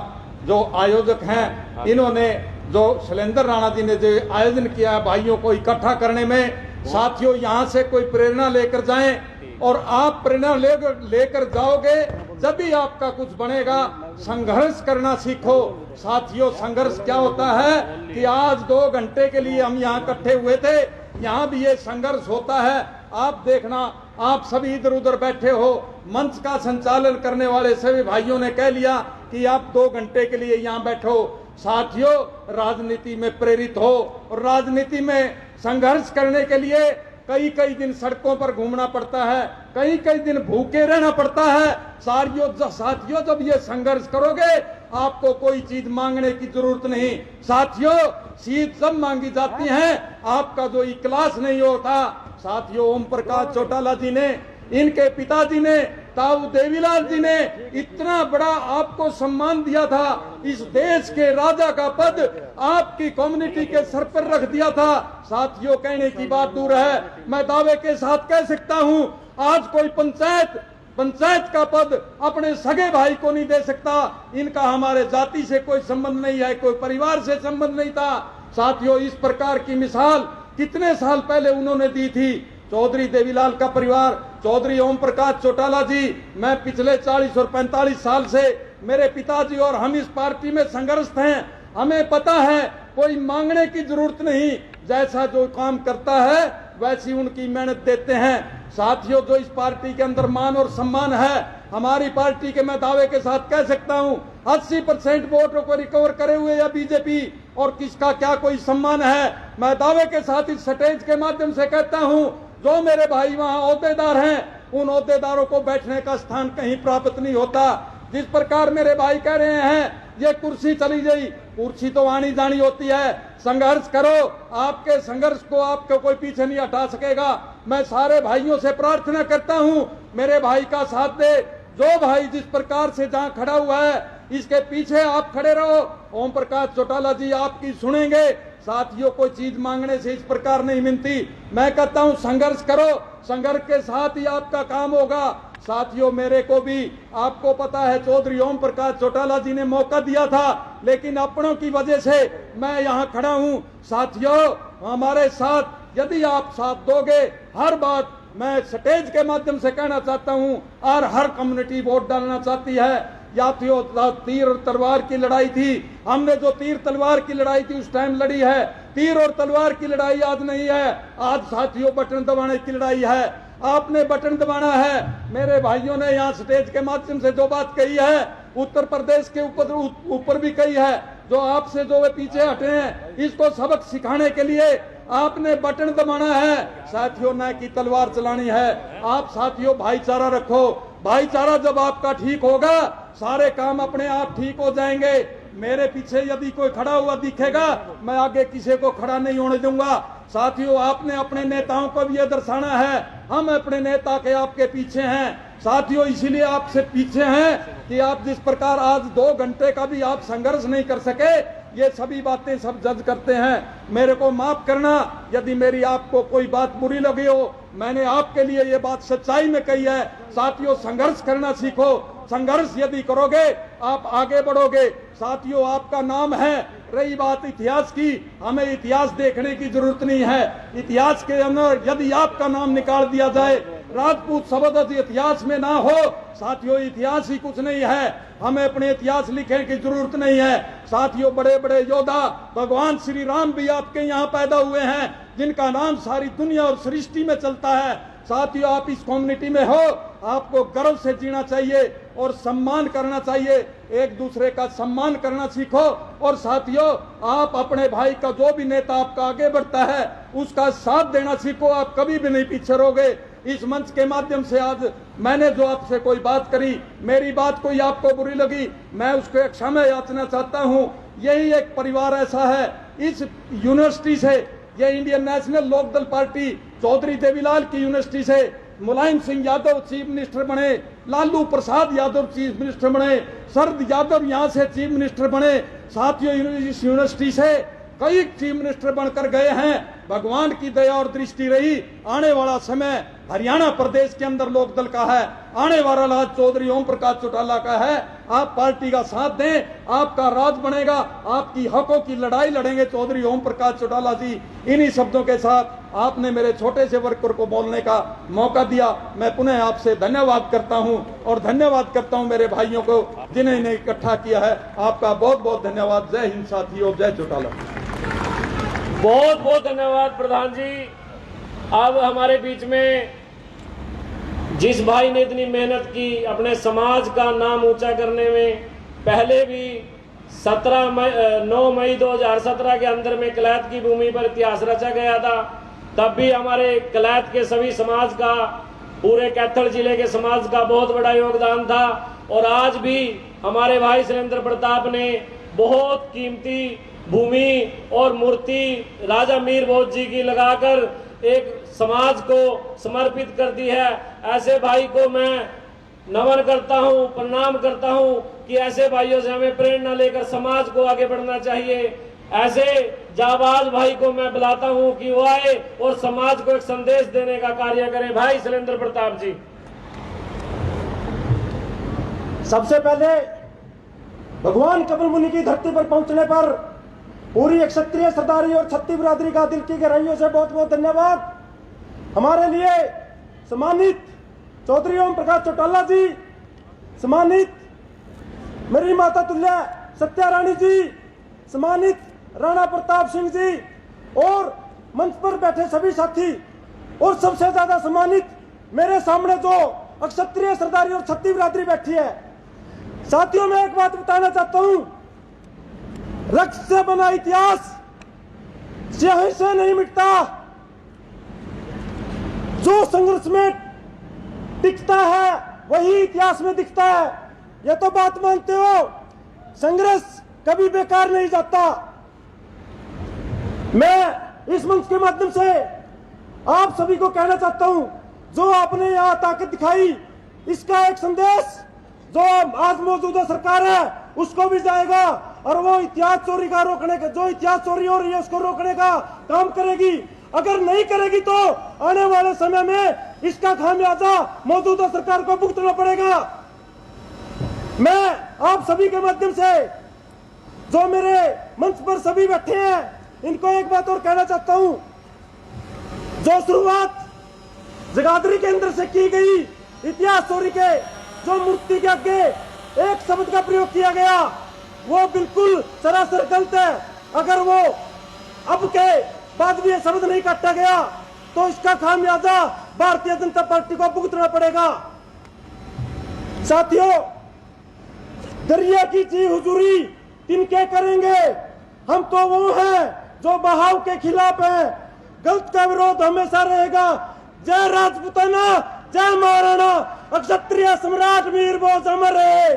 [SPEAKER 18] जो आयोजक हैं, इन्होंने जो शैलेंद्र राणा जी ने जो आयोजन किया है भाइयों को इकट्ठा करने में, साथियों यहाँ से कोई प्रेरणा लेकर जाएं और आप प्रेरणा लेकर जाओगे जब भी आपका कुछ बनेगा। संघर्ष करना सीखो साथियों। संघर्ष क्या होता है कि आज 2 घंटे के लिए हम यहाँ इकट्ठे हुए थे, यहाँ भी ये संघर्ष होता है। आप देखना, आप सभी इधर उधर बैठे हो, मंच का संचालन करने वाले सभी भाइयों ने कह लिया कि आप 2 घंटे के लिए यहाँ बैठो। साथियों, राजनीति में प्रेरित हो और राजनीति में संघर्ष करने के लिए कई कई दिन सड़कों पर घूमना पड़ता है, कई कई दिन भूखे रहना पड़ता है। साथियों, जब ये संघर्ष करोगे आपको कोई चीज मांगने की जरूरत नहीं। साथियों, सीट सब मांगी जाती है, आपका जो इखलास नहीं होता। साथियों, ओम प्रकाश चौटाला जी ने, इनके पिताजी ने, ताऊ देवीलाल जी ने इतना बड़ा आपको सम्मान दिया था। इस देश के राजा का पद आपकी कम्युनिटी के सर पर रख दिया था। साथियों, कहने की बात दूर है, मैं दावे के साथ कह सकता हूं, आज कोई पंचायत का पद अपने सगे भाई को नहीं दे सकता। इनका हमारे जाति से कोई संबंध नहीं है, कोई परिवार से संबंध नहीं था। साथियों, इस प्रकार की मिसाल कितने साल पहले उन्होंने दी थी। चौधरी देवीलाल का परिवार, चौधरी ओम प्रकाश चौटाला जी, मैं पिछले 40 और 45 साल से मेरे पिताजी और हम इस पार्टी में संघर्षरत हैं। हमें पता है कोई मांगने की जरूरत नहीं, जैसा जो काम करता है वैसी उनकी मेहनत देते हैं। साथियों, जो इस पार्टी के अंदर मान और सम्मान है, हमारी पार्टी के मैं दावे के साथ कह सकता हूं 80% वोटों को रिकवर करे हुए या बीजेपी, और किसका क्या कोई सम्मान है। मैं दावे के साथ इस स्टेज के माध्यम से कहता हूं, जो मेरे भाई वहां ओहदेदार हैं, उन ओहदेदारों को बैठने का स्थान कहीं प्राप्त नहीं होता। जिस प्रकार मेरे भाई कह रहे हैं ये कुर्सी चली गई, कुर्सी तो आनी जानी होती है। संघर्ष करो, आपके संघर्ष को आपको कोई पीछे नहीं हटा सकेगा। मैं सारे भाइयों से प्रार्थना करता हूं, मेरे भाई का साथ दे। जो भाई जिस प्रकार से जहां खड़ा हुआ है, इसके पीछे आप खड़े रहो। ओम प्रकाश चौटाला जी आपकी सुनेंगे। साथियों, कोई चीज मांगने से इस प्रकार नहीं मिलती। मैं कहता हूं संघर्ष करो, संघर्ष के साथ ही आपका काम होगा। साथियों, मेरे को भी आपको पता है चौधरी ओम प्रकाश चौटाला जी ने मौका दिया था, लेकिन अपनों की वजह से मैं यहाँ खड़ा हूँ। साथियों, हमारे साथ यदि आप साथ दोगे, हर बात मैं स्टेज के माध्यम से कहना चाहता हूँ, और हर कम्युनिटी वोट डालना चाहती है। यात्रियों, तीर और तलवार की लड़ाई थी, हमने जो तीर तलवार की लड़ाई थी उस टाइम लड़ी है। तीर और तलवार की लड़ाई आज नहीं है, आज साथियों बटन दबाने की लड़ाई है। आपने बटन दबाना है। मेरे भाइयों ने यहाँ स्टेज के माध्यम से जो बात कही है, उत्तर प्रदेश के ऊपर भी कही है, जो आपसे जो वे पीछे हटे हैं, इसको सबक सिखाने के लिए आपने बटन दबाना है। साथियों, न कि तलवार चलानी है। आप साथियों भाईचारा रखो, भाईचारा जब आपका ठीक होगा सारे काम अपने आप ठीक हो जाएंगे। मेरे पीछे यदि कोई खड़ा हुआ दिखेगा मैं आगे किसी को खड़ा नहीं होने दूंगा। साथियों, आपने अपने नेताओं को भी ये दर्शाना है, हम अपने नेता के आपके पीछे हैं। साथियों, इसीलिए आपसे पीछे हैं कि आप जिस प्रकार आज 2 घंटे का भी आप संघर्ष नहीं कर सके, ये सभी बातें सब जज करते हैं। मेरे को माफ करना यदि मेरी आपको कोई बात बुरी लगी हो, मैंने आपके लिए ये बात सच्चाई में कही है। साथियों, संघर्ष करना सीखो, संघर्ष यदि करोगे आप आगे बढ़ोगे। साथियों, आपका नाम है। रही बात इतिहास की, हमें इतिहास देखने की जरूरत नहीं है। इतिहास के अंदर यदि आपका नाम निकाल दिया जाए, राजपूत शब्द इतिहास में ना हो, साथियों इतिहास ही कुछ नहीं है। हमें अपने इतिहास लिखने की जरूरत नहीं है। साथियों, बड़े बड़े योद्धा भगवान श्री राम भी आपके यहाँ पैदा हुए हैं, जिनका नाम सारी दुनिया और सृष्टि में चलता है। साथियों, आप इस कम्युनिटी में हो, आपको गर्व से जीना चाहिए और सम्मान करना चाहिए। एक दूसरे का सम्मान करना सीखो। और साथियों, आप अपने भाई का जो भी नेता आपका आगे बढ़ता है उसका साथ देना सीखो, आप कभी भी नहीं पीछे रहोगे। इस मंच के माध्यम से आज मैंने जो आपसे कोई बात करी, मेरी बात कोई आपको बुरी लगी, मैं उसको क्षमा याचना चाहता हूँ। यही एक परिवार ऐसा है। इस यूनिवर्सिटी से, ये Indian national Lokdal party Chaudhary Devilal की यूनिवर्सिटी से मुलायम सिंह यादव चीफ मिनिस्टर बने, लालू प्रसाद यादव चीफ मिनिस्टर बने, शरद यादव यहाँ से चीफ मिनिस्टर बने। साथियों, इस यूनिवर्सिटी से कई चीफ मिनिस्टर बनकर गए हैं। भगवान की दया और दृष्टि रही। आने वाला समय हरियाणा प्रदेश के अंदर लोकदल का है, आने वाला राज चौधरी ओम प्रकाश चौटाला का है। आप पार्टी का साथ दें, आपका राज बनेगा, आपकी हकों की लड़ाई लड़ेंगे चौधरी ओम प्रकाश चौटाला जी। इन्हीं शब्दों के साथ आपने मेरे छोटे से वर्कर को बोलने का मौका दिया। मैं पुनः आपसे धन्यवाद करता हूं और धन्यवाद करता हूं मेरे भाइयों को जिन्हें इन्हें इकट्ठा किया है। आपका बहुत बहुत धन्यवाद। जय हिंद साथियों, जय चौटाला।
[SPEAKER 4] बहुत बहुत धन्यवाद प्रधान जी। अब हमारे बीच में जिस भाई ने इतनी मेहनत की अपने समाज का नाम ऊंचा करने में, पहले भी 9 मई 2017 के अंदर में कलैत की भूमि पर इतिहास रचा गया था। तब भी हमारे कलैत के सभी समाज का, पूरे कैथल जिले के समाज का बहुत बड़ा योगदान था। और आज भी हमारे भाई शैलेंद्र प्रताप ने बहुत कीमती भूमि और मूर्ति राजा मीर भोज जी की लगाकर एक समाज को समर्पित कर दी है। ऐसे भाई को मैं नमन करता हूं, प्रणाम करता हूं कि ऐसे भाइयों से हमें प्रेरणा लेकर समाज को आगे बढ़ना चाहिए। ऐसे जाबाज भाई को मैं बुलाता हूं कि वो आए और समाज को एक संदेश देने का कार्य करें। भाई शैलेंद्र प्रताप जी।
[SPEAKER 16] सबसे पहले भगवान कपिल मुनि की धरती पर पहुंचने पर पूरी एक क्षत्रिय सरदारी और छत्तीस बिरादरी का दिल की गहराइयों से बहुत बहुत धन्यवाद। हमारे लिए सम्मानित चौधरी ओम प्रकाश चौटाला जी, सम्मानित मेरी माता तुल्य सत्या रानी जी, सम्मानित राणा प्रताप सिंह जी और मंच पर बैठे सभी साथी, और सबसे ज्यादा सम्मानित मेरे सामने जो अक्षत्रिय सरदारी और छत्तीस बिरादरी बैठी है। साथियों, मैं एक बात बताना चाहता हूं, रक्त से बना इतिहास स्याही से नहीं मिटता। जो संघर्ष में टिकता है वही इतिहास में दिखता है। ये तो बात मानते हो। संघर्ष कभी बेकार नहीं जाता। मैं इस मंच के माध्यम से आप सभी को कहना चाहता हूं, जो आपने यहाँ ताकत दिखाई, इसका एक संदेश जो आज मौजूदा सरकार है उसको भी जाएगा और वो इतिहास चोरी का रोकने का, जो इतिहास चोरी हो रही है उसको रोकने का काम करेगी। अगर नहीं करेगी तो आने वाले समय में इसका खामियाजा मौजूदा सरकार को भुगतना पड़ेगा। मैं आप सभी के माध्यम से, जो मेरे मंच पर सभी बैठे हैं, इनको एक बात और कहना चाहता हूं। जो शुरुआत जगाधरी के अंदर से की गई इतिहास चोरी के, जो मूर्ति के आगे एक शब्द का प्रयोग किया गया, वो बिल्कुल सरासर गलत है। अगर वो अब के बाद भी ये शब्द नहीं काटा गया तो इसका खामियाजा भारतीय जनता पार्टी को भुगतना पड़ेगा। साथियों, दरिया की जी हुजूरी तिनके करेंगे, हम तो वो हैं जो बहाव के खिलाफ हैं। गलत का विरोध हमेशा रहेगा। जय राजपूताना,
[SPEAKER 19] जय महाराणा क्षत्रिय सम्राट वीर भोज अमर रहे।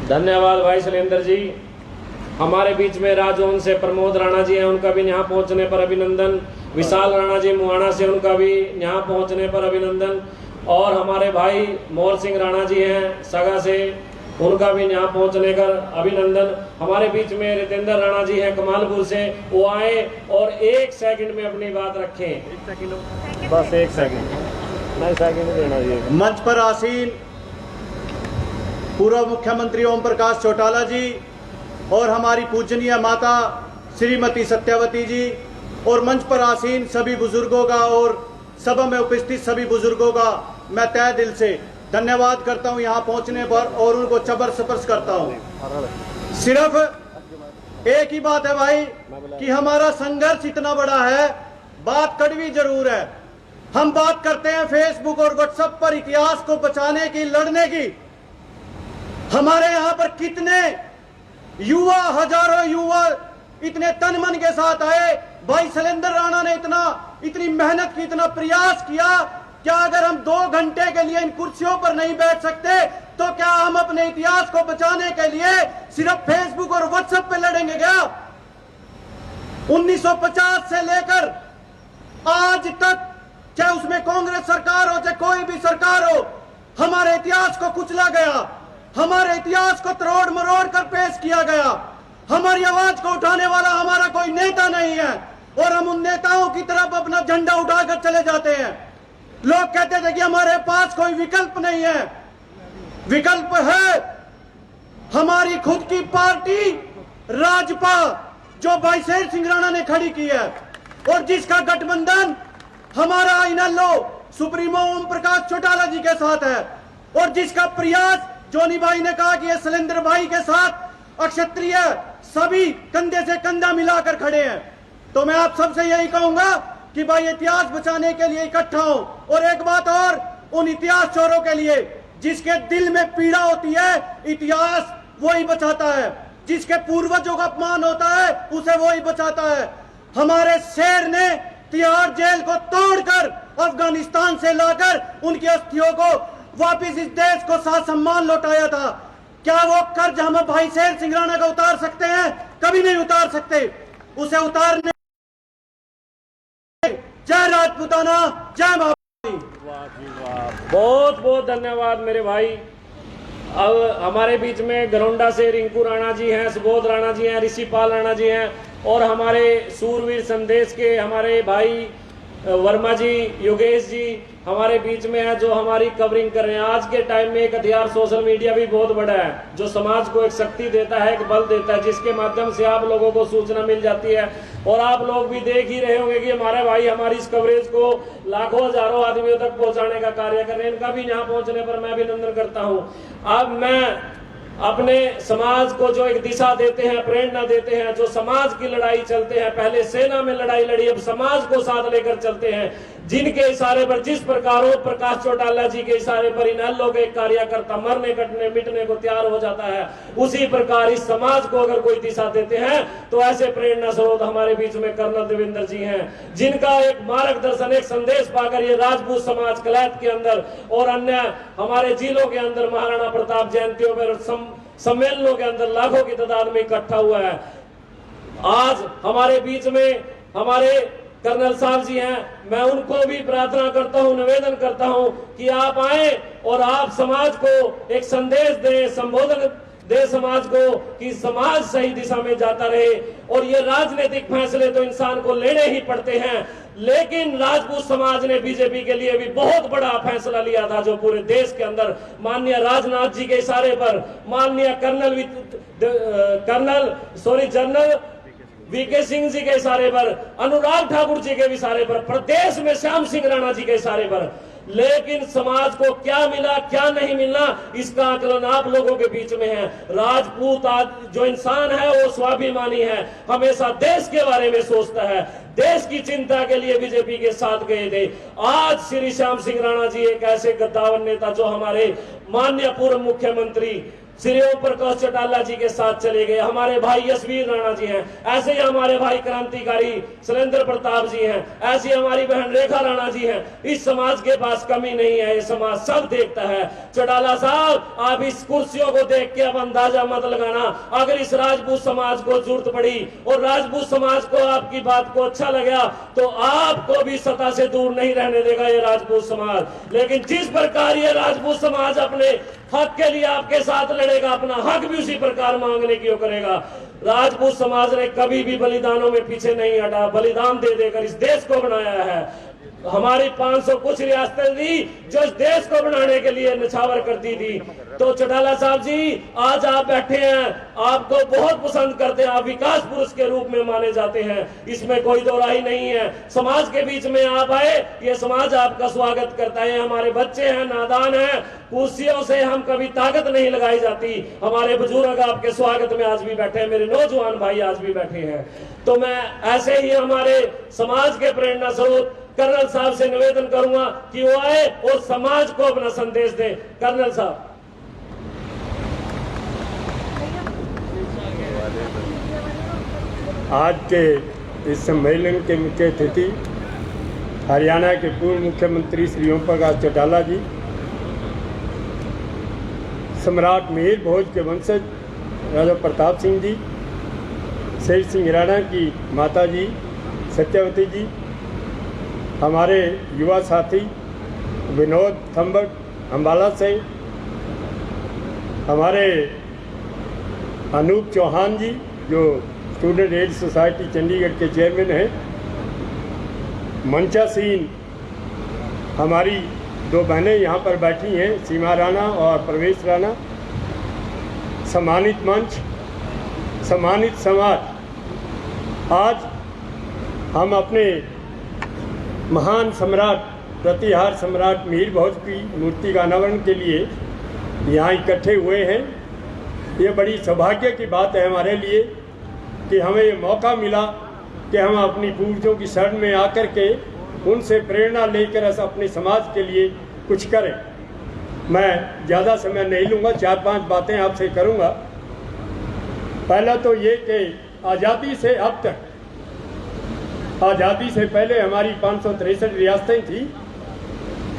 [SPEAKER 4] धन्यवाद भाई शैलेंद्र जी। हमारे बीच में राजौन से प्रमोद राणा जी हैं, उनका भी यहाँ पहुँचने पर अभिनंदन। विशाल राणा जी मुआना से, उनका भी यहाँ पहुँचने पर अभिनंदन। और हमारे भाई मोर सिंह राणा जी हैं सगा से, उनका भी यहाँ पहुँचने का अभिनंदन। हमारे बीच में रितेंद्र राणा जी हैं कमालपुर से, वो आए और 1 सेकंड में अपनी बात रखें।
[SPEAKER 13] बस 1 सेकंड, नहीं सेकंड देना जी। मंच पर आसीन पूर्व मुख्यमंत्री ओम प्रकाश चौटाला जी और हमारी पूजनीय माता श्रीमती सत्यवती जी और मंच पर आसीन सभी बुजुर्गों का और सभा में उपस्थित सभी बुजुर्गों का मैं तहे दिल से धन्यवाद करता हूं यहाँ पहुंचने पर और उनको चबर स्पर्श करता हूं। सिर्फ एक ही बात है भाई कि हमारा संघर्ष इतना बड़ा है, बात कड़वी जरूर है। हम बात करते हैं फेसबुक और व्हाट्सएप पर इतिहास को बचाने की, लड़ने की। हमारे यहाँ पर कितने युवा, हजारों युवा इतने तन मन के साथ आए। भाई शैलेंद्र राणा ने इतनी मेहनत की, इतना प्रयास किया। क्या अगर हम 2 घंटे के लिए इन कुर्सियों पर नहीं बैठ सकते तो क्या हम अपने इतिहास को बचाने के लिए सिर्फ फेसबुक और व्हाट्सएप पे लड़ेंगे क्या? 1950 से लेकर आज तक, चाहे उसमें कांग्रेस सरकार हो चाहे कोई भी सरकार हो, हमारे इतिहास को कुचला गया, हमारे इतिहास को तरोड़ मरोड़ कर पेश किया गया। हमारी आवाज को उठाने वाला हमारा कोई नेता नहीं है और हम उन नेताओं की तरफ अपना झंडा उठाकर चले जाते हैं। लोग कहते थे कि हमारे पास कोई विकल्प नहीं है। विकल्प है हमारी खुद की पार्टी राजपा, जो भाई शेर सिंह राणा ने खड़ी की है और जिसका गठबंधन हमारा इनेलो सुप्रीमो ओम प्रकाश चौटाला जी के साथ है और जिसका प्रयास जोनी भाई ने कहा कि ये शैलेंद्र भाई के साथ अक्षत्रिय सभी कंधे से कंधा मिलाकर खड़े हैं। तो मैं आप सबसे यही कहूंगा कि भाई इतिहास बचाने के लिए इकट्ठा हो। और एक बात और, उन इतिहास चोरों के लिए जिसके दिल में पीड़ा होती है, इतिहास वही बचाता है। जिसके पूर्वजों का अपमान होता है उसे वही बचाता है। हमारे शेर ने तिहाड़ जेल को तोड़कर अफगानिस्तान से लाकर उनकी अस्थियों को वापिस इस देश को सम्मान लौटाया था। क्या वो कर्ज हम भाई शेर सिंह राणा का उतार सकते हैं? कभी नहीं उतार सकते। उसे उतारने, जय राजपूताना, जय महारानी।
[SPEAKER 4] बहुत बहुत धन्यवाद मेरे भाई। अब हमारे बीच में गरोंडा से रिंकू राणा जी हैं, सुबोध राणा जी हैं, ऋषिपाल राणा जी हैं और हमारे सूरवीर संदेश के हमारे भाई वर्मा जी, योगेश जी हमारे बीच में है, जो हमारी कवरिंग कर रहे हैं। आज के टाइम में एक हथियार सोशल मीडिया भी बहुत बड़ा है, जो समाज को एक शक्ति देता है, एक बल देता है, जिसके माध्यम से आप लोगों को सूचना मिल जाती है। और आप लोग भी देख ही रहे होंगे कि हमारे भाई हमारी इस कवरेज को लाखों हजारों आदमियों तक पहुंचाने का कार्य कर रहे हैं। इनका भी यहाँ पहुंचने पर मैं अभिनंदन करता हूँ। अब मैं अपने समाज को जो एक दिशा देते हैं, प्रेरणा देते हैं, जो समाज की लड़ाई चलते हैं, पहले सेना में लड़ाई लड़ी, अब समाज को साथ लेकर चलते हैं, जिनके इशारे पर, जिस प्रकार ओम प्रकाश चौटाला जी के इशारे पर इनेलो के कार्यकर्ता मरने कटने मिटने को तैयार हो जाता है, उसी प्रकार इस समाज को अगर कोई दिशा देते हैं तो ऐसे प्रेरणा स्रोत हमारे बीच में कर्नल देवेंद्र जी हैं, जिनका एक मार्गदर्शन, एक संदेश पाकर ये राजपूत समाज कलैत के अंदर और अन्य हमारे जिलों के अंदर महाराणा प्रताप जयंतियों पर सम्मेलनों के अंदर लाखों की तादाद में इकट्ठा हुआ है। आज हमारे बीच में हमारे कर्नल साहब जी हैं, मैं उनको भी प्रार्थना करता हूं, निवेदन करता हूं कि आप आए और आप समाज को एक संदेश दें, संबोधन दे समाज को कि समाज सही दिशा में जाता रहे। और ये राजनीतिक फैसले तो इंसान को लेने ही पड़ते हैं, लेकिन राजपूत समाज ने बीजेपी के लिए भी बहुत बड़ा फैसला लिया था, जो पूरे देश के अंदर माननीय राजनाथ जी के इशारे पर, माननीय जनरल वीके सिंह जी के इशारे पर, अनुराग ठाकुर जी के इशारे पर, प्रदेश में श्याम सिंह राणा जी के इशारे पर। लेकिन समाज को क्या मिला, क्या नहीं मिला, इसका आकलन आप लोगों के बीच में है। राजपूत जो इंसान है वो स्वाभिमानी है, हमेशा देश के बारे में सोचता है, देश की चिंता के लिए बीजेपी के साथ गए थे। आज श्री श्याम सिंह राणा जी एक ऐसे गद्दावर नेता, जो हमारे माननीय पूर्व मुख्यमंत्री श्री ओम प्रकाश चौटाला जी के साथ चले गए, हमारे भाई यशवीर राणा जी हैं, ऐसे ही हमारे भाई क्रांतिकारी सुरेंद्र प्रताप जी हैं, ऐसी हमारी बहन रेखा राणा जी हैं। इस समाज के पास कमी नहीं है, ये समाज सब देखता है। चौटाला साहब, आप इस कुर्सियों को देख के अब अंदाजा मत लगाना, अगर इस राजपूत समाज को जरूरत पड़ी और राजपूत समाज को आपकी बात को अच्छा लगा तो आपको भी सत्ता से दूर नहीं रहने देगा ये राजपूत समाज। लेकिन जिस प्रकार ये राजपूत समाज अपने हक के लिए आपके साथ लड़ेगा, अपना हक भी उसी प्रकार मांगने की करेगा। राजपूत समाज ने कभी भी बलिदानों में पीछे नहीं हटा, बलिदान दे देकर इस देश को बनाया है। हमारी 500 कुछ रियासतें थी जो इस देश को बनाने के लिए निछावर करती थी। तो चौटाला साहब जी, आज आप बैठे हैं, आपको बहुत पसंद करते हैं, आप विकास पुरुष के रूप में माने जाते हैं, इसमें कोई दो राय नहीं है। समाज के बीच में आप आए, ये समाज आपका स्वागत करता है। हमारे बच्चे हैं, नादान हैं, कुर्सियों से हम कभी ताकत नहीं लगाई जाती। हमारे बुजुर्ग आपके स्वागत में आज भी बैठे हैं, मेरे नौजवान भाई आज भी बैठे हैं। तो मैं ऐसे ही हमारे समाज के प्रेरणा स्रोत कर्नल साहब से निवेदन करूंगा कि वो आए और समाज को अपना संदेश दें। कर्नल साहब।
[SPEAKER 20] आज के इस सम्मेलन के मुख्य अतिथि हरियाणा के पूर्व मुख्यमंत्री श्री ओम प्रकाश चौटाला जी, सम्राट मिहिर भोज के वंशज राजा प्रताप सिंह जी, शेर सिंह राणा की माता जी सत्यवती जी, हमारे युवा साथी विनोद थम्बट अम्बाला से, हमारे अनूप चौहान जी जो स्टूडेंट एड सोसाइटी चंडीगढ़ के चेयरमैन हैं, मंचा सीन, हमारी 2 बहनें यहाँ पर बैठी हैं, सीमा राणा और प्रवेश राणा, सम्मानित मंच, सम्मानित समाज। आज हम अपने महान सम्राट प्रतिहार सम्राट मिहिर भोज की मूर्ति का अनावरण के लिए यहाँ इकट्ठे हुए हैं। ये बड़ी सौभाग्य की बात है हमारे लिए कि हमें ये मौका मिला कि हम अपनी पूर्वजों की शरण में आकर के उनसे प्रेरणा लेकर अपने समाज के लिए कुछ करें। मैं ज़्यादा समय नहीं लूँगा, 4-5 बातें आपसे करूँगा। पहला तो ये कि आज़ादी से अब तक, आज़ादी से पहले हमारी 563 रियासतें थी,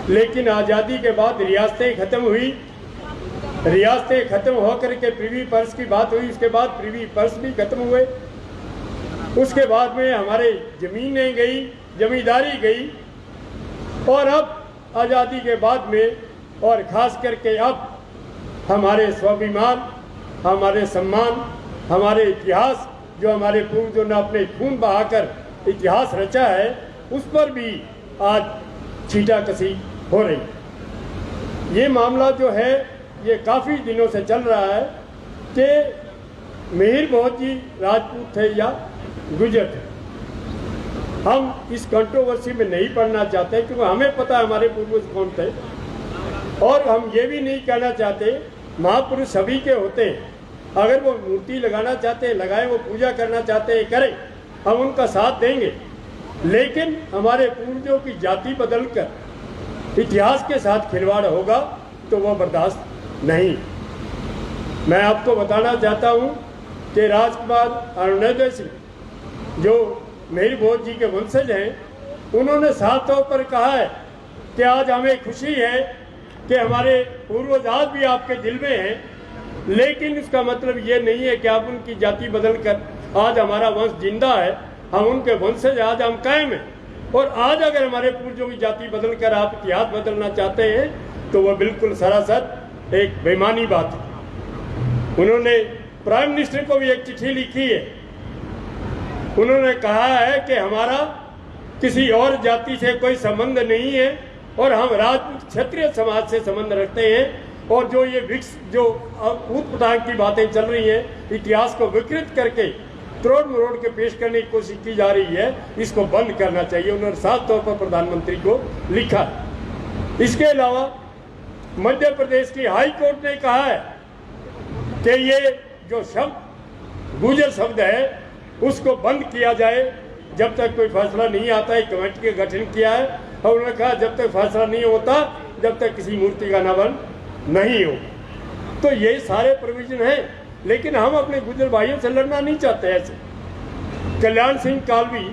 [SPEAKER 20] लेकिन आज़ादी के बाद रियासतें ख़त्म हुई। रियासतें ख़त्म होकर के प्रिवी पर्स की बात हुई, उसके बाद प्रिवी पर्स भी ख़त्म हुए। उसके बाद में हमारे ज़मीनें गई, जमींदारी गई, और अब आज़ादी के बाद में और ख़ास करके अब हमारे स्वाभिमान, हमारे सम्मान, हमारे इतिहास जो हमारे पूर्वजों ने अपने खून बहाकर इतिहास रचा है, उस पर भी आज छींटाकशी हो रही। ये मामला जो है ये काफ़ी दिनों से चल रहा है कि मिहिर भोज जी राजपूत थे या गुर्जर थे। हम इस कंट्रोवर्सी में नहीं पड़ना चाहते क्योंकि हमें पता है हमारे पूर्वज कौन थे, और हम ये भी नहीं कहना चाहते, महापुरुष सभी के होते हैं, अगर वो मूर्ति लगाना चाहते हैं लगाएं, वो पूजा करना चाहते हैं करें, हम उनका साथ देंगे। लेकिन हमारे पूर्वजों की जाति बदलकर इतिहास के साथ खिलवाड़ होगा तो वो बर्दाश्त नहीं। मैं आपको बताना चाहता हूँ कि राजकुमार अरुणोदय सिंह जो मिहिर भोज जी के वंशज हैं, उन्होंने साफ तौर पर कहा है कि आज हमें खुशी है कि हमारे पूर्वज आज भी आपके दिल में हैं, लेकिन इसका मतलब ये नहीं है कि आप उनकी जाति बदलकर आज हमारा वंश जिंदा है, हम उनके वंशज आज हम कायम हैं। और आज अगर हमारे पूर्वजों की जाति बदलकर आप इतिहास बदलना चाहते हैं तो वह बिल्कुल सरासर एक बेईमानी बात है। उन्होंने प्राइम मिनिस्टर को भी एक चिट्ठी लिखी है, उन्होंने कहा है कि हमारा किसी और जाति से कोई संबंध नहीं है और हम राजपूत क्षत्रिय समाज से संबंध रखते हैं, और जो ये जो ऊट-पटांग की बातें चल रही हैं, इतिहास को विकृत करके तोड़ मरोड़ के पेश करने की कोशिश की जा रही है, इसको बंद करना चाहिए। उन्होंने साफ तौर पर प्रधानमंत्री को लिखा। इसके अलावा मध्य प्रदेश की हाई कोर्ट ने कहा है कि ये जो शब्द गुर्जर शब्द है उसको बंद किया जाए जब तक कोई फैसला नहीं आता है। कमेटी का गठन किया है और उन्होंने कहा जब तक फैसला नहीं होता जब तक किसी मूर्ति का अनावरण नहीं हो। तो ये सारे प्रोविजन हैं, लेकिन हम अपने गुजर भाइयों से लड़ना नहीं चाहते। ऐसे कल्याण सिंह कालवी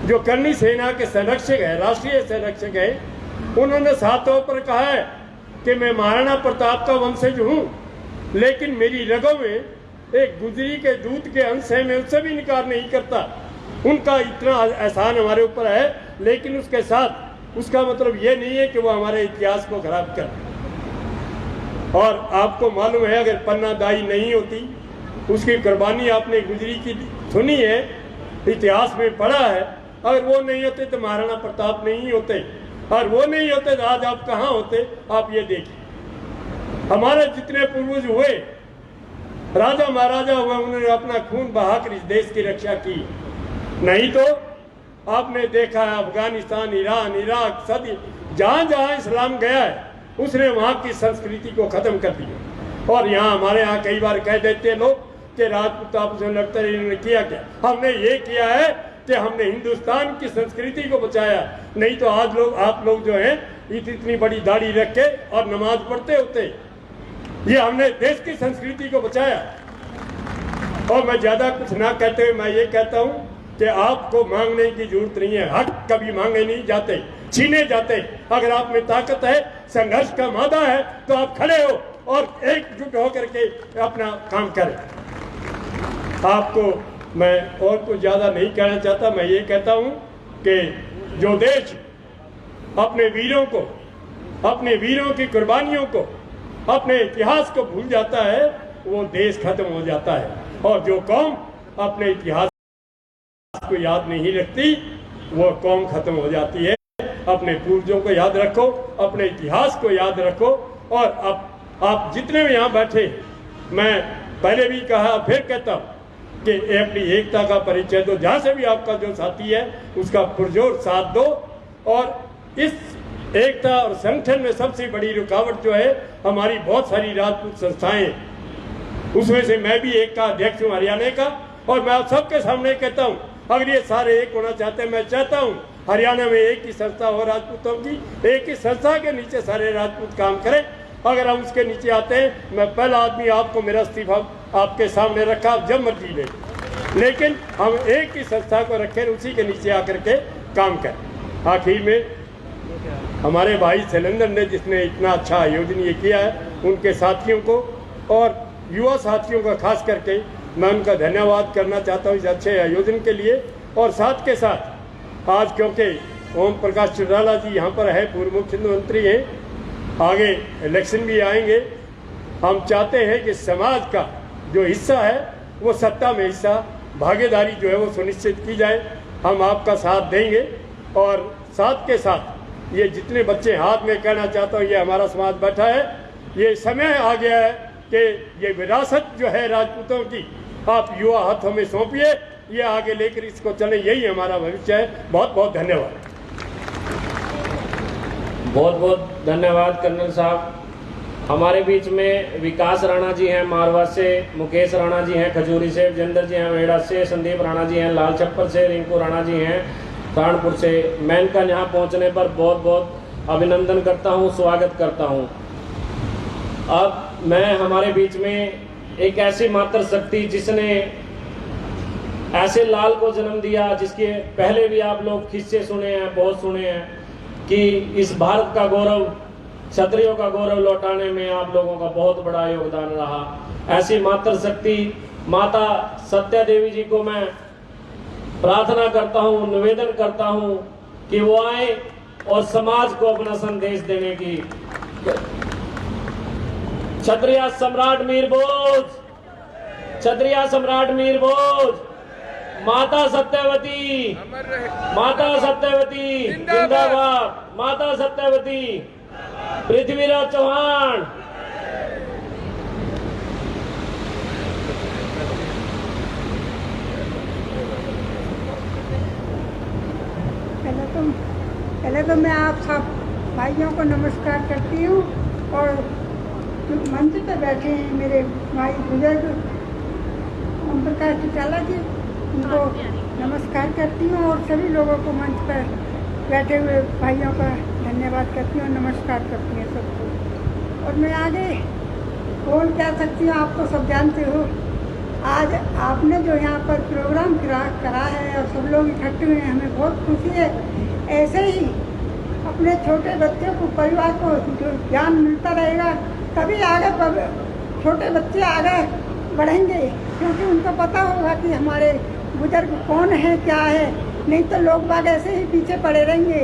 [SPEAKER 20] जो करनी सेना के संरक्षक है, राष्ट्रीय संरक्षक है, उन्होंने साफ तौर पर कहा है कि मैं महाराणा प्रताप का वंशज हूँ, लेकिन मेरी रगों में एक गुजरी के दूध के अंश है, मैं उससे भी इनकार नहीं करता। उनका इतना एहसान हमारे ऊपर है, लेकिन उसके साथ उसका मतलब ये नहीं है कि वो हमारे इतिहास को खराब कर। और आपको मालूम है, अगर पन्ना दाई नहीं होती, उसकी कुर्बानी आपने गुजरी की सुनी है, इतिहास में पढ़ा है, अगर वो नहीं होते तो महाराणा प्रताप नहीं होते, और वो नहीं होते तो आज आप कहाँ होते। आप ये देखिए, हमारे जितने पूर्वज हुए, राजा महाराजा हुए, उन्होंने अपना खून बहाकर इस देश की रक्षा की। नहीं तो आपने देखा है अफगानिस्तान, ईरान, इराक, सदी जहाँ जहाँ इस्लाम गया है, उसने वहाँ की संस्कृति को खत्म कर दिया। और यहाँ हमारे यहाँ कई बार कह देते हैं लोग कि राजपूत आपस में लड़ते रहे, इन्होंने किया क्या? हमने ये किया है कि हमने हिंदुस्तान की संस्कृति को बचाया। नहीं तो आज लोग, आप लोग जो हैं, इतनी बड़ी दाढ़ी रख के और नमाज पढ़ते होते। ये हमने देश की संस्कृति को बचाया। और मैं ज्यादा कुछ ना कहते हुए मैं ये कहता हूँ कि आपको मांगने की जरूरत नहीं है। हक कभी मांगे नहीं जाते, छीने जाते। अगर आप में ताकत है, संघर्ष का मादा है, तो आप खड़े हो और एकजुट होकर के अपना काम करें। आपको मैं और कुछ ज्यादा नहीं कहना चाहता। मैं ये कहता हूँ कि जो देश अपने वीरों को, अपने वीरों की कुर्बानियों को, अपने इतिहास को भूल जाता है, वो देश खत्म हो जाता है। और जो कौम अपने इतिहास को याद नहीं रखती, वो कौम खत्म हो जाती है। अपने पूर्वजों को याद रखो, अपने इतिहास को याद रखो। और अब आप जितने भी यहाँ बैठे, मैं पहले भी कहा, फिर कहता हूँ कि अपनी एकता का परिचय दो। जहाँ से भी आपका जो साथी है, उसका पुरजोर साथ दो। और इस एकता और संगठन में सबसे बड़ी रुकावट जो है, हमारी बहुत सारी राजपूत संस्थाएं, उसमें से मैं भी एक का अध्यक्ष हूँ, हरियाणा का। और मैं आप सबके सामने कहता हूँ, अगर ये सारे एक होना चाहते हैं, मैं चाहता हूँ हरियाणा में एक ही संस्था हो राजपूतों की, एक ही संस्था के नीचे सारे राजपूत काम करें। अगर हम उसके नीचे आते हैं, मैं पहला आदमी आपको मेरा इस्तीफा आपके सामने रखा, आप जब मर्जी ले, लेकिन हम एक ही संस्था को रखें, उसी के नीचे आकर के काम करें। आखिर में हमारे भाई शैलेंद्र ने, जिसने इतना अच्छा आयोजन ये किया है, उनके साथियों को और युवा साथियों का खास करके मैं उनका धन्यवाद करना चाहता हूँ इस अच्छे आयोजन के लिए। और साथ के साथ आज क्योंकि ओम प्रकाश चौटाला जी यहाँ पर है, पूर्व मुख्यमंत्री हैं, आगे इलेक्शन भी आएंगे, हम चाहते हैं कि समाज का जो हिस्सा है, वो सत्ता में हिस्सा, भागीदारी जो है वो सुनिश्चित की जाए। हम आपका साथ देंगे। और साथ के साथ ये जितने बच्चे हाथ में, कहना चाहता हूँ, ये हमारा समाज बैठा है, ये समय आ गया है कि ये विरासत जो है राजपूतों की, आप युवा हाथों में सौंपिए, ये आगे लेकर इसको चले, यही हमारा भविष्य है। बहुत बहुत धन्यवाद।
[SPEAKER 4] बहुत बहुत धन्यवाद कर्नल साहब। हमारे बीच में विकास राणा जी हैं मारवा से, मुकेश राणा जी हैं खजूरी से, विजेंद्र जी हैं वेड़ा से, संदीप राणा जी हैं लाल छप्पर से, रिंकू राणा जी हैं कानपुर से। मैं इनका यहाँ पहुँचने पर बहुत बहुत अभिनंदन करता हूँ, स्वागत करता हूँ। अब मैं हमारे बीच में एक ऐसी मातृ शक्ति जिसने ऐसे लाल को जन्म दिया, जिसके पहले भी आप लोग किस्से सुने हैं, बहुत सुने हैं, कि इस भारत का गौरव, क्षत्रियों का गौरव लौटाने में आप लोगों का बहुत बड़ा योगदान रहा। ऐसी मातृ शक्ति माता सत्या देवी जी को मैं प्रार्थना करता हूँ, निवेदन करता हूँ कि वो आए और समाज को अपना संदेश देने की। क्षत्रिय सम्राट मीर भोज, क्षत्रिय सम्राट मीर भोज, माता सत्यवती, माता सत्यवती जिंदाबाद, माता सत्यवती, पृथ्वीराज चौहान।
[SPEAKER 21] पहले तो मैं आप सब भाइयों को नमस्कार करती हूँ। और मंच पर बैठे हैं मेरे भाई बुजुर्ग ओम प्रकाश चौटाला जी, उनको नमस्कार करती हूँ। और सभी लोगों को मंच पर बैठे हुए भाइयों का धन्यवाद करती हूँ, नमस्कार करती हूँ सबको। और मैं आगे बोल क्या सकती हूँ, आप तो सब जानते हो। आज आपने जो यहाँ पर प्रोग्राम करा है और सब लोग इकट्ठे हुए हैं, हमें बहुत खुशी है। ऐसे ही अपने छोटे बच्चों को, परिवार को जो ज्ञान मिलता रहेगा, तभी आगे छोटे बच्चे आगे बढ़ेंगे, क्योंकि उनको पता होगा कि हमारे बुजुर्ग कौन है, क्या है। नहीं तो लोग बाग ऐसे ही पीछे पड़े रहेंगे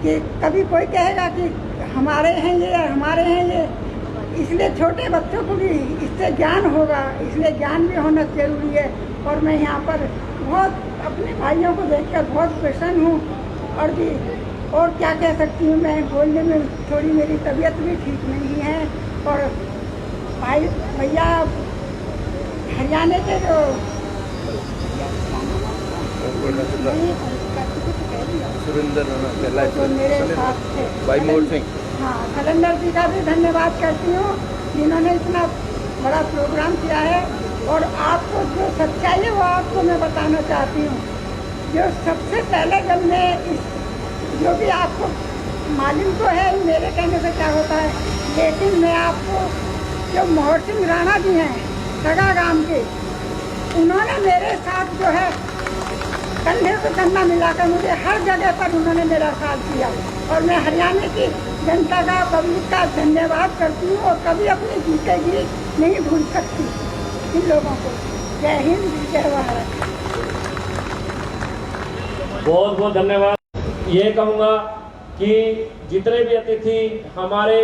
[SPEAKER 21] कि कभी कोई कहेगा कि हमारे हैं ये, हमारे हैं ये। इसलिए छोटे बच्चों को भी इससे ज्ञान होगा, इसलिए ज्ञान भी होना जरूरी है। और मैं यहाँ पर बहुत अपने भाइयों को देखकर बहुत प्रसन्न हूँ। और क्या कह सकती हूँ, मैं बोलने में थोड़ी मेरी तबीयत भी ठीक नहीं है। और भाई भैया हरियाणा के जो
[SPEAKER 2] सुरेंद्र राणा
[SPEAKER 21] तो मेरे साथ थे,
[SPEAKER 2] भाई मोहन सिंह,
[SPEAKER 21] हाँ, कलंदर जी का भी धन्यवाद करती हूँ, जिन्होंने इतना बड़ा प्रोग्राम किया है। और आपको जो सच्चाई है वो आपको मैं बताना चाहती हूँ। जो सबसे पहले जब मैं जो भी आपको मालूम तो है मेरे कहने से क्या होता है, लेकिन मैं आपको जो मोहन सिंह राणा जी हैं सगा गांव के, उन्होंने मेरे साथ जो है कंधे से कंधा मिलाकर मुझे हर जगह पर उन्होंने मेरा साथ दिया। और मैं हरियाणा की जनता का, पब्लिक का धन्यवाद करती हूँ और कभी अपनी जिंदगी नहीं भूल सकती इन लोगों को। जय हिंद, जय भारत।
[SPEAKER 4] बहुत बहुत धन्यवाद। ये कहूँगा कि जितने भी अतिथि हमारे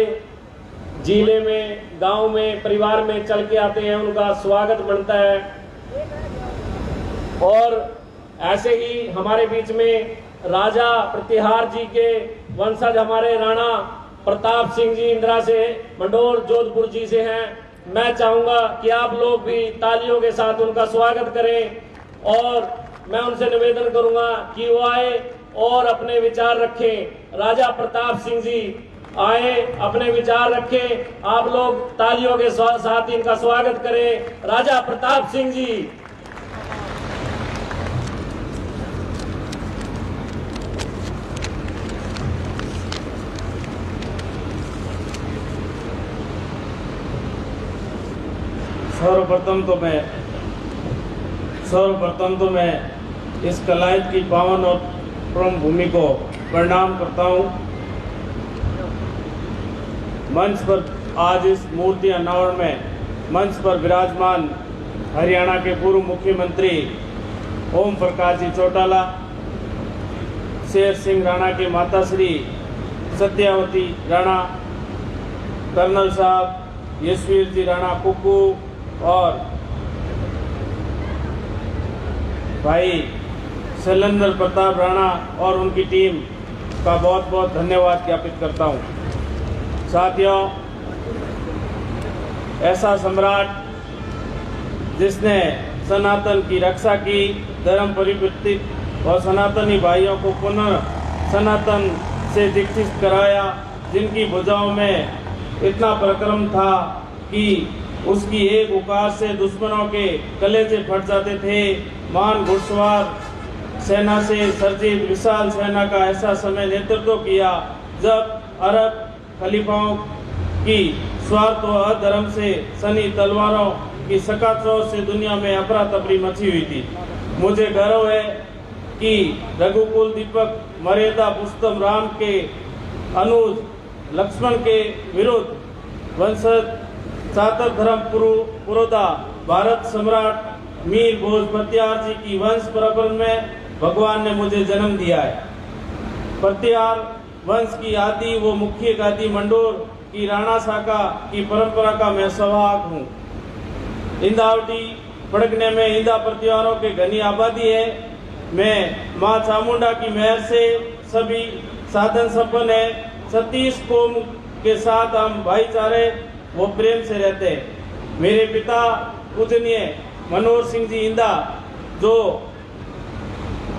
[SPEAKER 4] जिले में, गांव में, परिवार में चल के आते हैं, उनका स्वागत बनता है। और ऐसे ही हमारे बीच में राजा प्रतिहार जी के वंशज हमारे राणा प्रताप सिंह जी इंदिरा से, मंडोर जोधपुर जी से हैं। मैं चाहूँगा कि आप लोग भी तालियों के साथ उनका स्वागत करें। और मैं उनसे निवेदन करूँगा कि वो आए और अपने विचार रखें। राजा प्रताप सिंह जी आए, अपने विचार रखें। आप लोग तालियों के साथ इनका स्वागत करें। राजा प्रताप सिंह जी। सर्वप्रथम तो मैं इस कलायत की पावन और परम भूमि को प्रणाम करता हूँ। मंच पर आज इस मूर्ति अनावरण में मंच पर विराजमान हरियाणा के पूर्व मुख्यमंत्री ओम प्रकाश जी चौटाला, शेर सिंह राणा के माताश्री सत्यावती राणा, कर्नल साहब यशवीर जी राणा कुक्कू और भाई शैलेंद्र प्रताप राणा और उनकी टीम का बहुत बहुत धन्यवाद ज्ञापित करता हूँ। साथियों, ऐसा सम्राट जिसने सनातन की रक्षा की, धर्म परिवर्तित और सनातनी भाइयों को पुनः सनातन से दीक्षित कराया, जिनकी भुजाओं में इतना पराक्रम था कि उसकी एक उकार से दुश्मनों के कलेजे फट जाते थे। महान घुड़सवार सेना से सर्जित विशाल सेना का ऐसा समय नेतृत्व किया जब अरब खलीफाओं की स्वार्थ व अधर्म से सनी तलवारों की सकाचौंध से दुनिया में अफरा तफरी मची हुई थी। मुझे गर्व है कि रघुकुल दीपक मर्यादा पुरुषोत्तम राम के अनुज लक्ष्मण के विरुद्ध वंशज सातर धर्म पुरोधा भारत सम्राट मीर भोज प्रतिहार जी की वंश परंपरा में भगवान ने मुझे जन्म दिया है। प्रतिहार वंश की आदि वो मुख्य गादी मंडोर की राणा शाखा की परंपरा का मैं सवाहक हूँ। इंदावटी पड़कने में इंदा प्रतिहारों के घनी आबादी है। मैं माँ चामुंडा की मेहर से सभी साधन संपन्न है। 36 कौम के साथ हम भाईचारे वो प्रेम से रहते हैं। मेरे पिता पूजनीय मनोहर सिंह जी इंदा, जो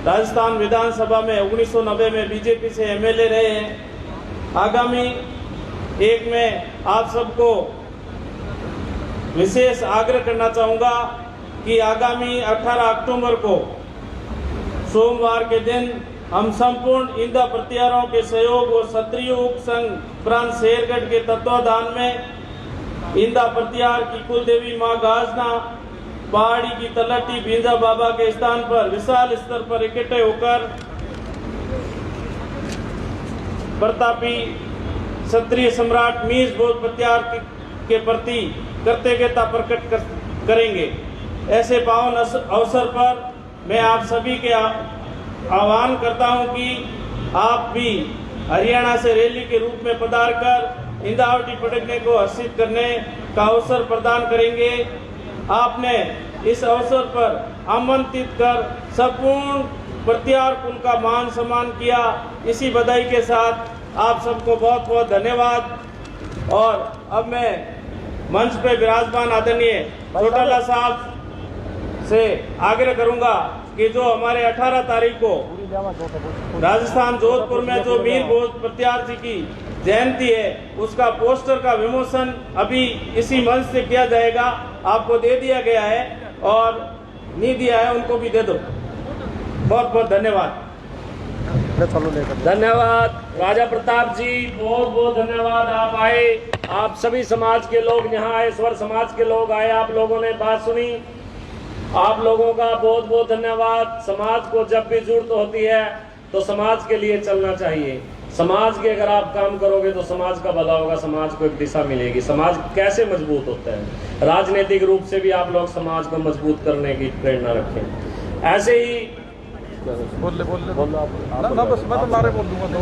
[SPEAKER 4] राजस्थान विधानसभा में 1990 में बीजेपी से एमएलए रहे हैं, आगामी एक में आप सबको विशेष आग्रह करना चाहूँगा कि आगामी 18 अक्टूबर को सोमवार के दिन हम संपूर्ण इंदा प्रतिहारों के सहयोग और क्षत्रिय उप संघ प्रांत शेरगढ़ के तत्वाधान में
[SPEAKER 9] इंदा प्रत्यार की कुलदेवी माँ गाजना पहाड़ी की तलहटी बींजा बाबा के स्थान पर विशाल स्तर पर इकट्ठे होकर प्रतापी क्षत्रिय सम्राट मीर भोज प्रत्यार के प्रति कृतज्ञता प्रकट करेंगे। ऐसे पावन अवसर पर मैं आप सभी के आह्वान करता हूं कि आप भी हरियाणा से रैली के रूप में पधार कर इंदावटी पटकने को हर्षित करने का अवसर प्रदान करेंगे। आपने इस अवसर पर आमंत्रित कर संपूर्ण प्रत्यार कुल का मान सम्मान किया। इसी बधाई के साथ आप सबको बहुत बहुत धन्यवाद। और अब मैं मंच पे विराजमान आदरणीय चौटाला साहब से आग्रह करूंगा कि जो हमारे 18 तारीख को राजस्थान जोधपुर में जो मीर भोज प्रत्यार जी की जयंती है उसका पोस्टर का विमोचन अभी इसी मंच से किया जाएगा। आपको दे दिया गया है और नहीं दिया है उनको भी दे दो। बहुत बहुत धन्यवाद।
[SPEAKER 4] धन्यवाद राजा प्रताप जी, बहुत बहुत धन्यवाद। आप आए, आप सभी समाज के लोग यहाँ आए, स्वर समाज के लोग आए, आप लोगों ने बात सुनी। आप लोगों का बहुत बहुत धन्यवाद। समाज को जब भी जरूरत होती है तो समाज के लिए चलना चाहिए। समाज के अगर आप काम करोगे तो समाज का भला होगा, समाज को एक दिशा मिलेगी। समाज कैसे मजबूत होता है, राजनीतिक रूप से भी आप लोग समाज को मजबूत करने की प्रेरणा रखें। ऐसे ही
[SPEAKER 18] बोल बस मैं तो नारे बोल दूंगा तो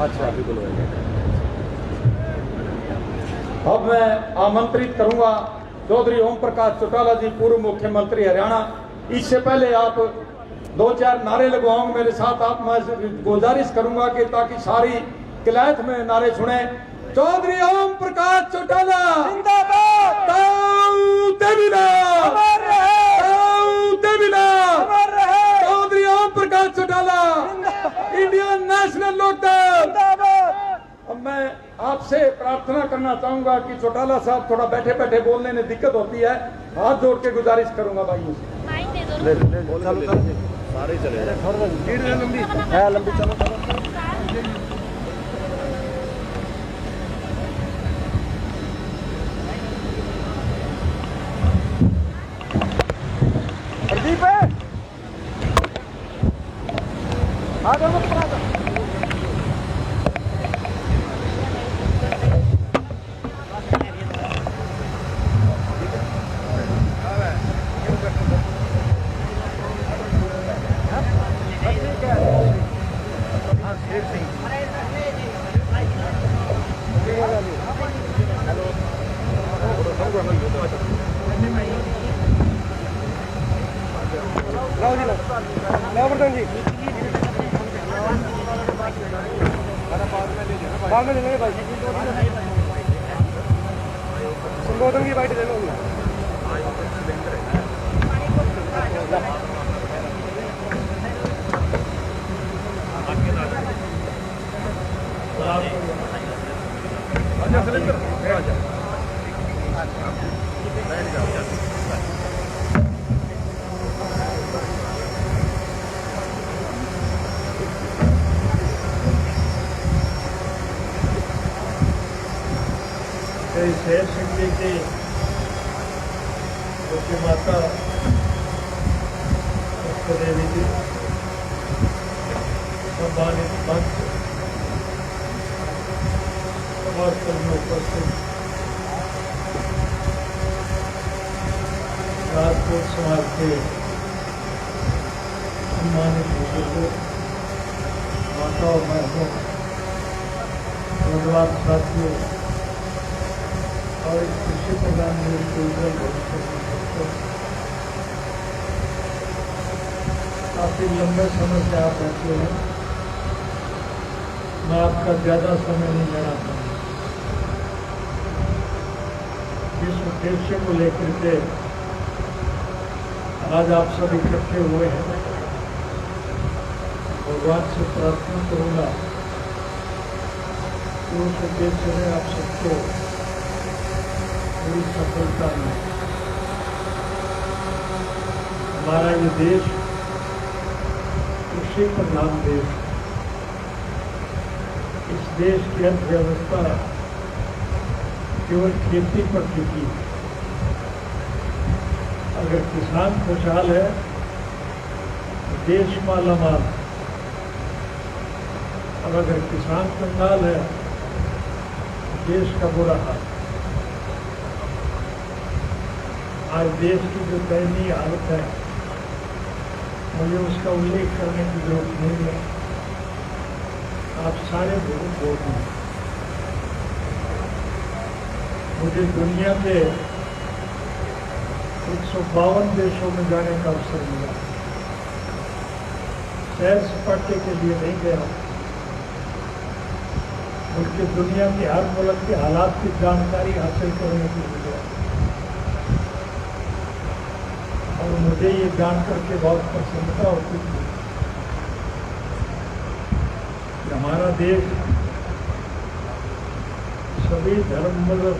[SPEAKER 18] अच्छा अब मैं आमंत्रित करूंगा चौधरी ओम प्रकाश चौटाला जी, पूर्व मुख्यमंत्री हरियाणा। इससे पहले आप 2-4 नारे लगवाओगे मेरे साथ। आप मैं गुजारिश करूंगा कि ताकि सारी किलायत में नारे सुने। चौधरी ओम प्रकाश चौटाला जिंदाबाद, चौधरी ओम प्रकाश चौटाला, इंडियन नेशनल लोकदल। अब मैं आपसे प्रार्थना करना चाहूंगा कि चौटाला साहब थोड़ा बैठे बैठे बोलने में दिक्कत होती है, हाथ जोड़ के गुजारिश करूंगा भाइयों से।
[SPEAKER 2] सारे चले लंबी चलो।
[SPEAKER 18] प्रदीप है
[SPEAKER 2] बाद में ले लेंगे भाई, संबोधन की बाइट ले लो।
[SPEAKER 9] शेर सिंह की उसकी माता देवी जी, सम्मानित मंच और सभी उपस्थित राजपूत समाज के सम्मानित बुजुर्गों, माताओं, बहनों, नौजवान साथियों और इस कृषि प्रधान देश के उज्जवल भविष्य में काफी लंबे समय से आप बैठे हैं। मैं आपका ज्यादा समय नहीं लेना चाहूँगा। जिस उद्देश्य को लेकर के आज आप सब इकट्ठे हुए हैं, भगवान से प्रार्थना करूंगा कि उस उद्देश्य में आप सबको पूरी सफलता में। हमारा ये देश कृषि प्रधान देश, इस देश की अर्थव्यवस्था
[SPEAKER 8] केवल खेती पर टिकी। अगर किसान खुशहाल है तो देश मालामाल, और अगर किसान कंगाल है तो देश का बुरा हाल। आज देश की जो दयनीय हालत है, मुझे उसका उल्लेख करने की जरूरत नहीं है, आप सारे लोग बोल रहे हैं। मुझे दुनिया के 152 देशों में जाने का अवसर मिला। सैर सपाटे के लिए नहीं गया, बल्कि दुनिया के हर मुल्क के हालात की जानकारी हासिल करने के लिए गया। और मुझे ये जान करके बहुत प्रसन्नता होती थी कि हमारा देश सभी धर्म, मजहब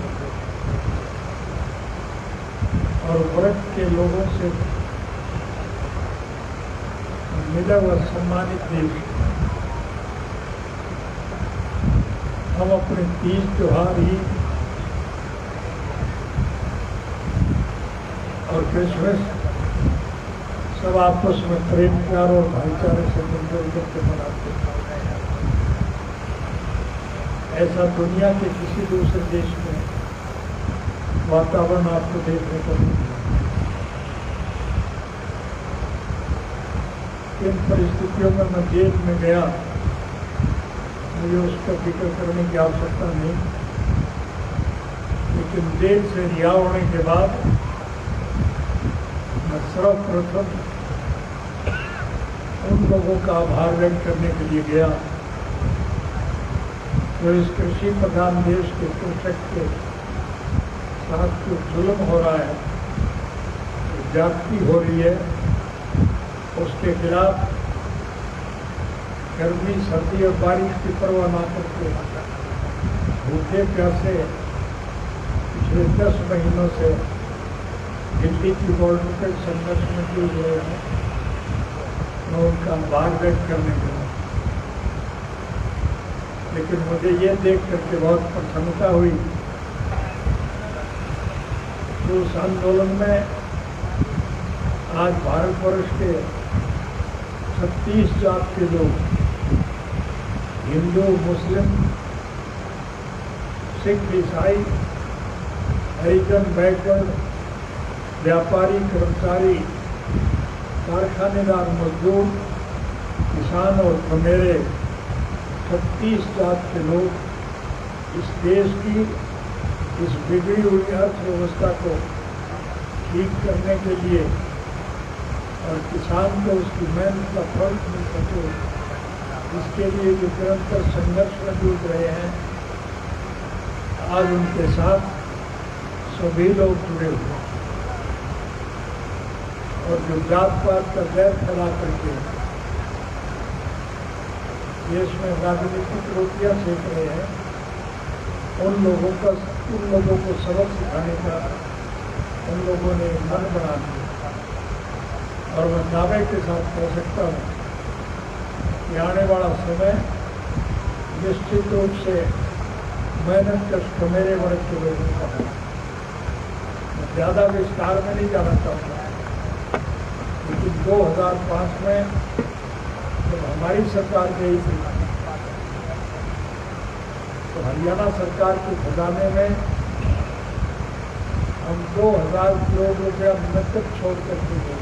[SPEAKER 8] और वर्ग के लोगों से मिला हुआ सम्मानित देश। हम अपने तीज त्योहार, ईद और क्रिसमस सब आपस में प्रेम, प्यार और भाईचारे से मिलकर करके मनाते हैं। ऐसा दुनिया के किसी दूसरे देश में वातावरण आपको देखने को नहीं मिला। इन परिस्थितियों में मैं जेल में गया, मुझे उसका जिक्र करने की आवश्यकता नहीं, लेकिन जेल से रिहा होने के बाद मैं सर्वप्रथम उन लोगों का आभार व्यक्त करने के लिए गया जो इस कृषि प्रधान देश के कृषक के साथ जो जुल्म हो रहा है, ज्यादती हो रही है, उसके खिलाफ गर्मी, सर्दी और बारिश की परवाह न करके भूखे प्यासे पिछले 10 महीनों से दिल्ली की बॉर्डर पर संघर्ष में जुड़ रहे हैं। मैं उनका आभार व्यक्त करने गया, लेकिन मुझे ये देख करके बहुत प्रसन्नता हुई कि उस आंदोलन में आज भारतवर्ष के 36 जात के लोग, हिंदू, मुस्लिम, सिख, ईसाई, हरिजन, बैकवर्ड, व्यापारी, कर्मचारी, कारखानेदार, मजदूर, किसान और खमेरे, 36 जात के लोग इस देश की इस बिगड़ी हुई अर्थव्यवस्था को ठीक करने के लिए और किसान को उसकी मेहनत का फल मिल सके, इसके लिए जो निरंतर संघर्ष में जुट रहे हैं, आज उनके साथ सभी लोग जुड़े हुए हैं। और जो जात पात का गैर फैला करके देश में राजनीतिक रोटियां सेक रहे हैं, उन लोगों को सबक सिखाने का उन लोगों ने मन बना दिया। और मैं दावे के साथ कह सकता हूँ कि आने वाला समय निश्चित रूप से मेहनत कश मेरे वर्ग के लोगों का है। मैं ज़्यादा विस्तार में नहीं जाना चाहूँगा, लेकिन 2005 में जब हमारी सरकार गई थी तो हरियाणा सरकार के खजाने में हम 2000 करोड़ रुपया नकद छोड़ करके गए।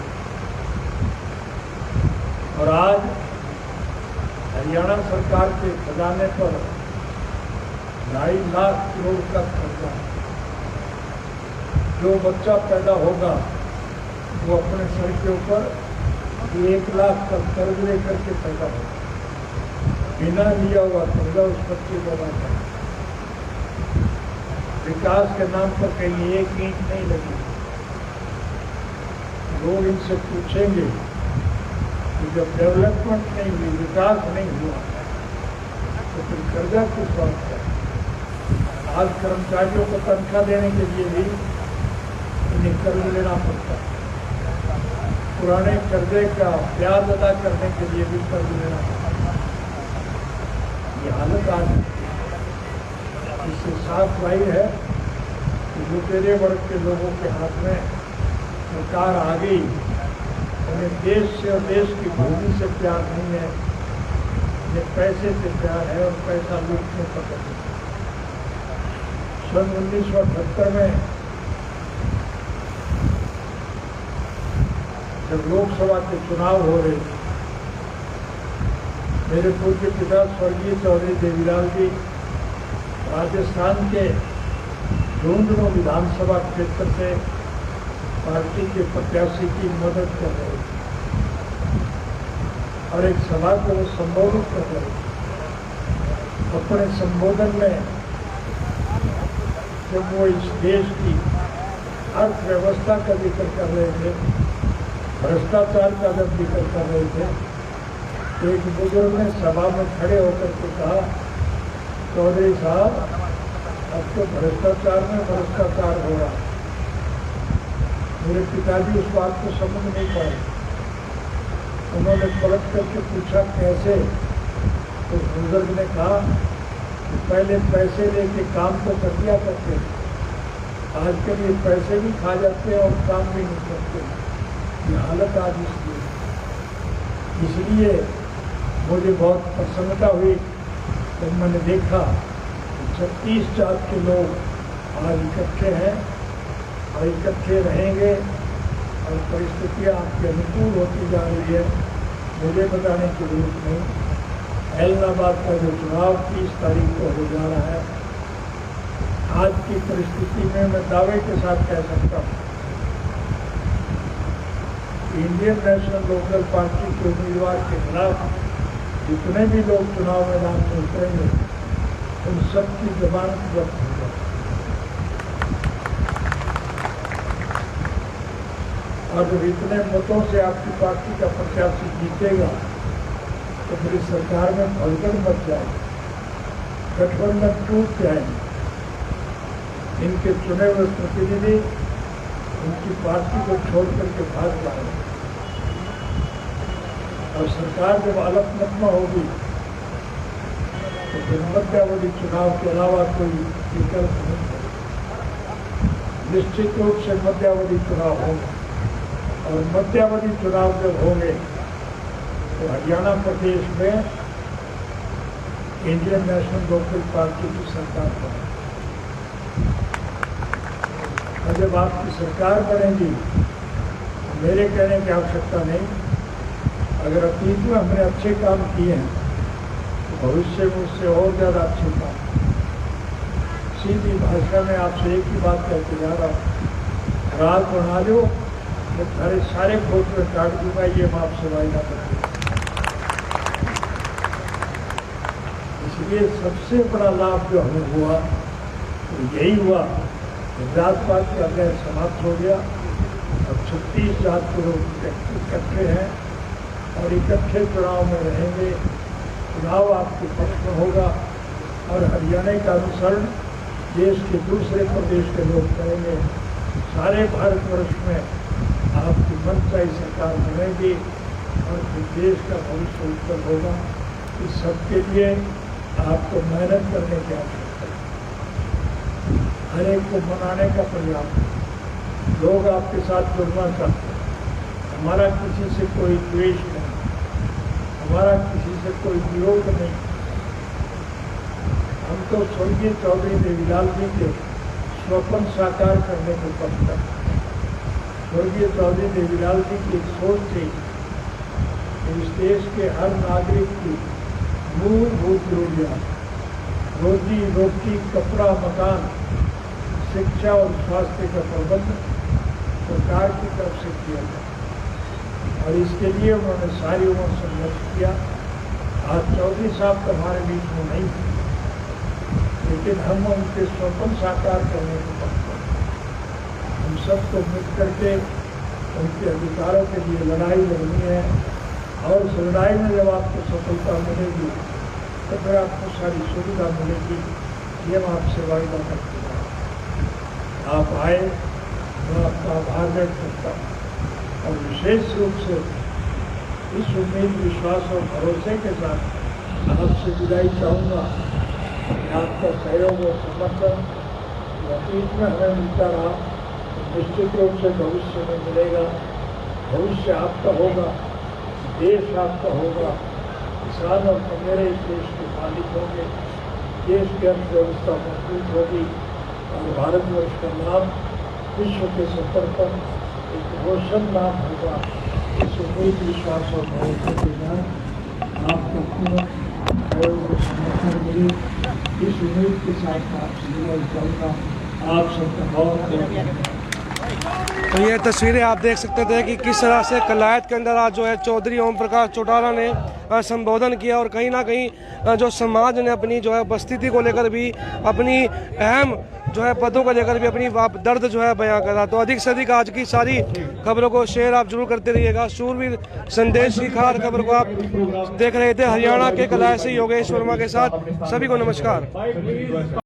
[SPEAKER 8] और आज हरियाणा सरकार के खजाने पर 2.5 लाख करोड़ का खर्चा है। जो बच्चा पैदा होगा वो अपने सर के ऊपर 1 लाख का कर्ज लेकर के पैदा होगा, बिना लिया हुआ कर्जा उस बच्चे को आता है। विकास के नाम पर कहीं एक ईंट नहीं लगी। लोग इनसे पूछेंगे कि जब डेवलपमेंट नहीं हुई, विकास नहीं हुआ, तो फिर कर्जा किस बात का? आज कर्मचारियों को तनख्वाह देने के लिए भी इन्हें कर्ज लेना पड़ता है। पुराने कर्जे का ब्याज अदा करने के लिए भी कर्ज लेना पड़ता है। ये हालत आज इससे साफ जाहिर है कि लुटेरे वर्ग के लोगों के हाथ में सरकार आ गई, उन्हें देश से और देश की भूमि से प्यार नहीं है, ये पैसे से प्यार है और पैसा लूटने पर। सन 1978 में जब लोकसभा के चुनाव हो रहे थे, मेरे पूज्य पिता स्वर्गीय चौधरी देवीलाल जी राजस्थान के झुंझुनू विधानसभा क्षेत्र से पार्टी के प्रत्याशी की मदद कर रहे थे और एक सभा को वो संबोधित कर रहे थे। अपने संबोधन में जब वो इस देश की अर्थव्यवस्था का जिक्र कर रहे थे, भ्रष्टाचार का जब जिक्र कर रहे थे, तो एक बुजुर्ग ने सभा में खड़े होकर के कहा, चौधरी साहब अब तो भ्रष्टाचार में भ्रष्टाचार हो रहा। मेरे पिताजी उस बात को समझ नहीं पाए। उन्होंने पलट करके पूछा कैसे, तो बुजुर्ग ने कहा कि पहले पैसे लेके काम तो कर दिया करते, आजकल ये पैसे भी खा जाते हैं और काम भी नहीं करते। ये हालत आज इसलिए मुझे बहुत प्रसन्नता हुई जब मैंने देखा कि 36 जात के लोग आज इकट्ठे हैं और इकट्ठे रहेंगे और परिस्थितियाँ आपके अनुकूल होती जा रही है। मुझे बताने की जरूरत नहीं। ऐलनाबाद का जो चुनाव 30 तारीख को हो जा रहा है, आज की परिस्थिति में मैं दावे के साथ कह सकता हूँ इंडियन नेशनल लोकल पार्टी के उम्मीदवार के खिलाफ जितने भी लोग चुनाव मैदान में उतरेंगे, उन सबकी जमानत जब्त हो जाए। और जब इतने मतों से आपकी पार्टी का प्रत्याशी जीतेगा तो फिर सरकार में भगदड़ मच जाएगी, गठबंधन टूट जाएंगे। इनके चुने हुए प्रतिनिधि उनकी पार्टी को छोड़ करके भाग जाएंगे और सरकार जब अलग होगी तो फिर मध्यावधि चुनाव के अलावा कोई विकल्प नहीं है। निश्चित रूप से मध्यावधि चुनाव होगा और मध्यावधि चुनाव जब होंगे तो हरियाणा प्रदेश में इंडियन नेशनल लोकल पार्टी की सरकार बनेगी। और जब आपकी सरकार बनेगी तो मेरे कहने की आवश्यकता नहीं। अगर अतीत में हमने अच्छे काम किए हैं तो भविष्य में उससे और ज़्यादा अच्छे काम। सीधी भाषा में आपसे एक ही बात कहते जा रहा हूँ, रात बना लो मैं सारे सारे खोट में काट दूंगा, ये हम आपसे वायदा करते हैं। इसलिए सबसे बड़ा लाभ जो हमें हुआ तो यही हुआ, जात पात का अध्ययन समाप्त हो गया। अब 36 जात के लोग इकट्ठे हैं और इकट्ठे चुनाव में रहेंगे। चुनाव आपके पक्ष में होगा और हरियाणा का अनुसरण देश के दूसरे प्रदेश के लोग करेंगे। सारे भारतवर्ष में आपकी मनचाही सरकार बनेगी और फिर देश का भविष्य उज्जवल होगा। इस सबके लिए आपको मेहनत करने की आवश्यकता है, हर एक को मनाने का प्रयास। लोग आपके साथ जुड़ना चाहते हैं। हमारा किसी से कोई द्वेष नहीं, हमारा किसी से कोई विरोध नहीं। हम तो स्वर्गीय चौधरी देवीलाल जी के स्वप्न साकार करने को पक्ष करते हैं। स्वर्गीय चौधरी देवीलाल जी की एक सोच थी कि इस देश के हर नागरिक की मूलभूत जरूरियात, रोजी रोटी, कपड़ा, मकान, शिक्षा और स्वास्थ्य का प्रबंध सरकार की तरफ से किया जाए और इसके लिए उन्होंने सारी उम्र संघर्ष किया। आज चौधरी साहब तो हमारे बीच में नहीं थे, लेकिन हम उनके स्वप्न साकार करने को पक्ष हैं। हम सबको मिल करके उनके अधिकारों के लिए लड़ाई लड़नी है और उस लड़ाई में जब आपको सफलता मिलेगी तो फिर आपको सारी सुविधा मिलेगी। ये हम आपसे वायदा करते हैं। आप आए, मैं आपका आभार व्यक्त करता हूँ और विशेष रूप से इस उम्मीद, विश्वास और भरोसे के साथ आपसे विदाई चाहूँगा कि आपका सहयोग और समर्थन अतीत में हमें मिलता रहा, निश्चित रूप से भविष्य में मिलेगा। भविष्य आपका होगा, देश आपका होगा, किसान और मेरे इस देश के मालिक होंगे, देश की अर्थव्यवस्था मजबूत होगी और भारतवर्ष का नाम विश्व के स्तर पर एक रोशन नाम होगा। इस उम्मीद, विश्वास और भरोसे के साथ आपको पूर्ण समर्थन मिले, इस उम्मीद के साथ आपसे जीवन चलना आप सबका बहुत बहुत
[SPEAKER 2] तो ये तस्वीरें आप देख सकते थे कि किस तरह से कलायत के अंदर आज जो है चौधरी ओम प्रकाश चौटाला ने संबोधन किया और कहीं ना कहीं जो समाज ने अपनी जो है उपस्थिति को लेकर भी, अपनी अहम जो है पदों को लेकर भी अपनी दर्द जो है बयां करा। तो अधिक से अधिक आज की सारी खबरों को शेयर आप जरूर करते रहिएगा। शूरवीर संदेश की खास खबर को आप देख रहे थे हरियाणा के कलाय से योगेश वर्मा के साथ। सभी को नमस्कार।